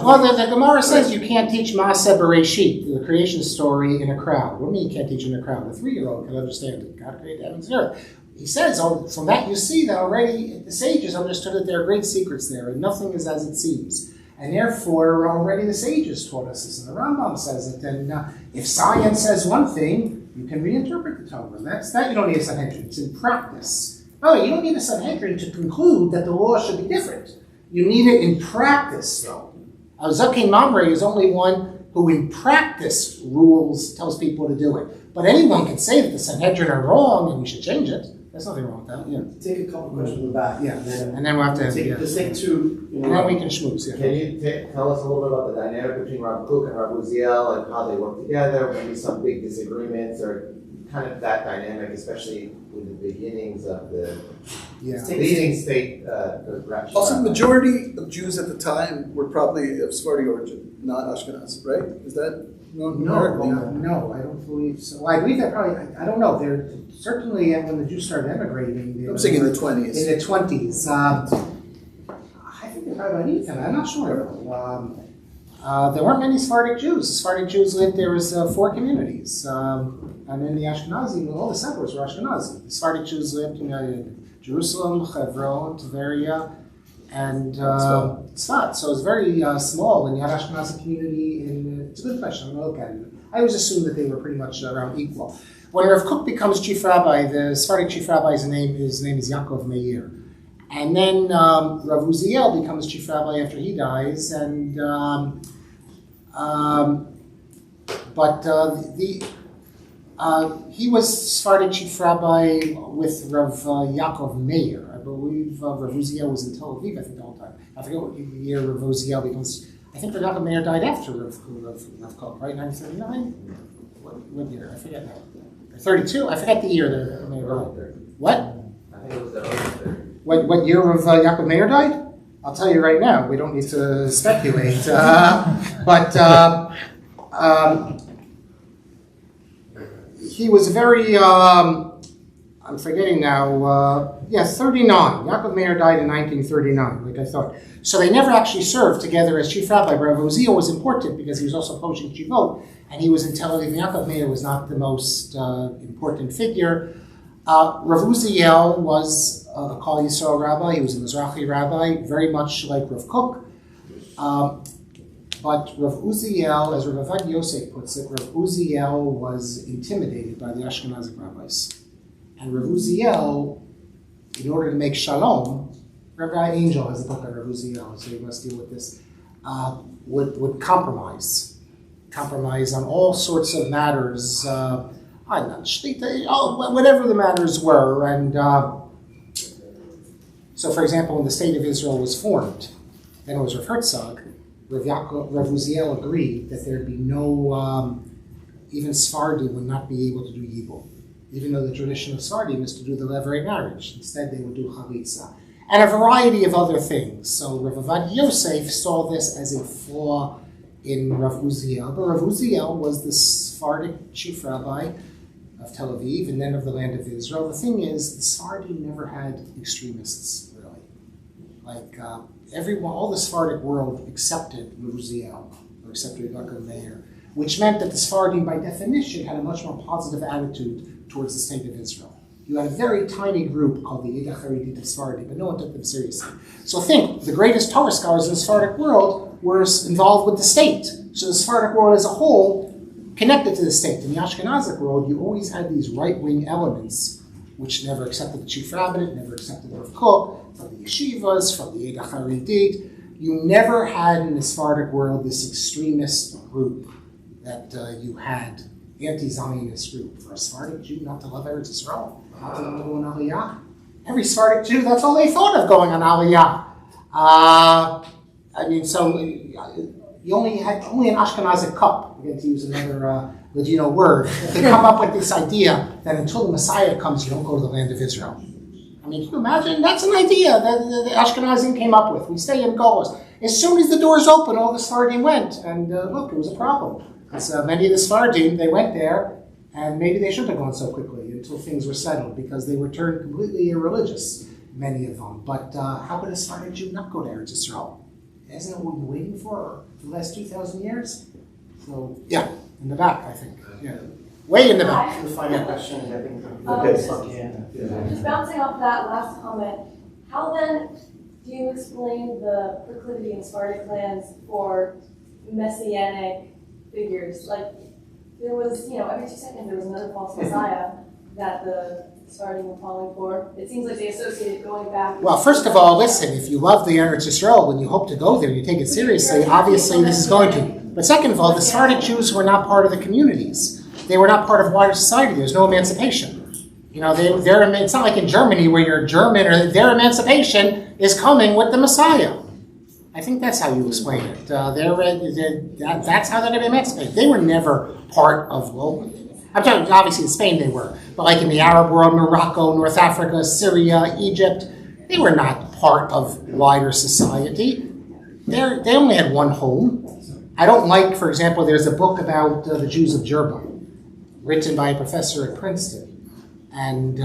Well, the Gemara says you can't teach Maaseh Bereshit, the creation story, in a crowd. What do you mean you can't teach in a crowd? A 3-year-old can understand it. God created heavens and earth. He says, from that you see that already the sages understood that there are great secrets there, and nothing is as it seems. And therefore, already the sages taught us this, and the Rambam says it. And if science says one thing, you can reinterpret the Torah. That you don't need a Sanhedrin. It's in practice. Oh, you don't need a Sanhedrin to conclude that the law should be different. You need it in practice, though. Zaken Mamre is only one who in practice tells people to do it. But anyone can say that the Sanhedrin are wrong and we should change it. There's nothing wrong with that. Yeah. Take a couple questions from the back. Yeah. And then we'll have to take two. And then we can schmooze. Yeah. Can you tell us a little bit about the dynamic between Rav Kook and Rav Uziel and how they work together? Maybe some big disagreements or kind of that dynamic, especially with the beginnings of the leading state. Also, the majority of Jews at the time were probably of Sephardi origin, not Ashkenaz, right? Is that numerical? No, I don't believe so. I believe that probably. I don't know. They're certainly when the Jews started emigrating. I'm saying in the 20s. In the 20s. I think they're probably about 8th. I'm not sure. there weren't many Sephardic Jews. The Sephardic Jews lived, there was 4 communities. And then the Ashkenazi, all the settlers were Ashkenazi. The Sephardic Jews lived in Jerusalem, Hebron, Tveria, and Tzfat. So it was very small, and you had Ashkenazi community it's a good question, I'm going to look at it. I always assumed that they were pretty much around equal. When Rav Kook becomes chief rabbi, the Sephardic chief rabbi's name is Yaakov Meir. And then Rav Uziel becomes chief rabbi after he dies, and he was Sephardic chief rabbi with Rav Yaakov Meir. I believe Rav Uziel was in Tel Aviv, I think, the whole time. I forget what year Rav Uziel becomes. I think Rav Yaakov Meir died after Rav Kook, right? 1939? What year? I forget now. 32? I forget the year that Meir died. What? I think it was the early 30s. What year Rav Yaakov Meir died? I'll tell you right now. We don't need to speculate. He was very, I'm forgetting now, 39. Yaakov Meir died in 1939, like I thought. So they never actually served together as chief rabbi. Rav Uziel was important because he was also coaching Chivot, and he was in Tel Aviv. Yaakov Meir was not the most important figure. Rav Uziel was a Kol Yisrael rabbi. He was a Mizrahi rabbi, very much like Rav Kook. But Rav Uziel, as Rav Avad Yosef puts it, Rav Uziel was intimidated by the Ashkenazi rabbis. And Rav Uziel, in order to make shalom, Rabbi Angel has a book on Rav Uziel, so you must deal with this, would compromise on all sorts of matters, whatever the matters were. And so, for example, when the State of Israel was formed, then it was Rav Herzog, Rav Uziel agreed that there'd be no, even Sephardim would not be able to do Yibum, even though the tradition of Sephardim is to do the levirate marriage. Instead, they would do Chalitza. And a variety of other things. So Rav Avad Yosef saw this as a flaw in Rav Uziel, but Rav Uziel was the Sephardic chief rabbi of Tel Aviv and then of the land of Israel. The thing is, the Sephardim never had extremists, really. Like, all the Sephardic world accepted Rav Uziel, or accepted Yaakov Meir, which meant that the Sephardim, by definition, had a much more positive attitude towards the State of Israel. You had a very tiny group called the Eidah Haredit of Sephardim, but no one took them seriously. So think, the greatest Torah scholars in the Sephardic world were involved with the state. So the Sephardic world as a whole connected to the state. In the Ashkenazic world, you always had these right-wing elements which never accepted the chief rabbinate, never accepted Rav Kook, from the yeshivas, from the Eidah Haredit. You never had in the Sephardic world this extremist group that you had, anti-Zionist group. For a Sephardic Jew not to love Eretz Yisrael, not to go on Aliyah. Every Sephardic Jew, that's all they thought of, going on Aliyah. So you only an Ashkenazic cup, again to use another Ladino word, to come up with this idea that until the Messiah comes, you don't go to the land of Israel. I mean, can you imagine? That's an idea that the Ashkenazim came up with. We stay in Golos. As soon as the doors opened, all the Sephardim went, and look, it was a problem. Because many of the Sephardim, they went there, and maybe they shouldn't have gone so quickly until things were settled, because they were turned completely irreligious, many of them. But how could a Sephardic Jew not go to Eretz Yisrael? Isn't it what we've been waiting for the last 2,000 years? So, yeah, in the back, I think. Yeah. Way in the back. The final question, I think. Just bouncing off that last comment, how then do you explain the proclivity in Sephardic lands for messianic figures? Like, there was, every 2 seconds there was another false messiah that the Sephardim were calling for. It seems like they associated going back. Well, first of all, listen, if you love the Eretz Yisrael, when you hope to go there, you take it seriously, obviously this is going to. But second of all, the Sephardic Jews were not part of the communities. They were not part of wider society. There's no emancipation. It's not like in Germany where you're German, or their emancipation is coming with the Messiah. I think that's how you explain it. That's how they're going to emancipate. They were never part of, I'm talking, obviously in Spain they were, but like in the Arab world, Morocco, North Africa, Syria, Egypt, they were not part of wider society. They only had one home. I don't like, for example, there's a book about the Jews of Jerba, written by a professor at Princeton. And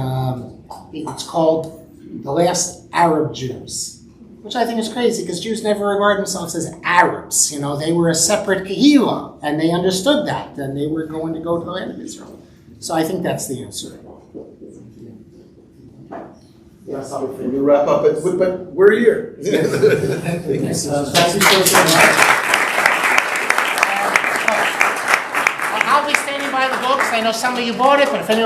it's called The Last Arab Jews. which I think is crazy because Jews never regard themselves as Arabs. You know, they were a separate kahila, and they understood that, and they were going to go to the land of Israel. So I think that's the answer. Yes, we'll wrap up, but we're here. Thank you so much. I'll be standing by the books. I know some of you bought it, but if anyone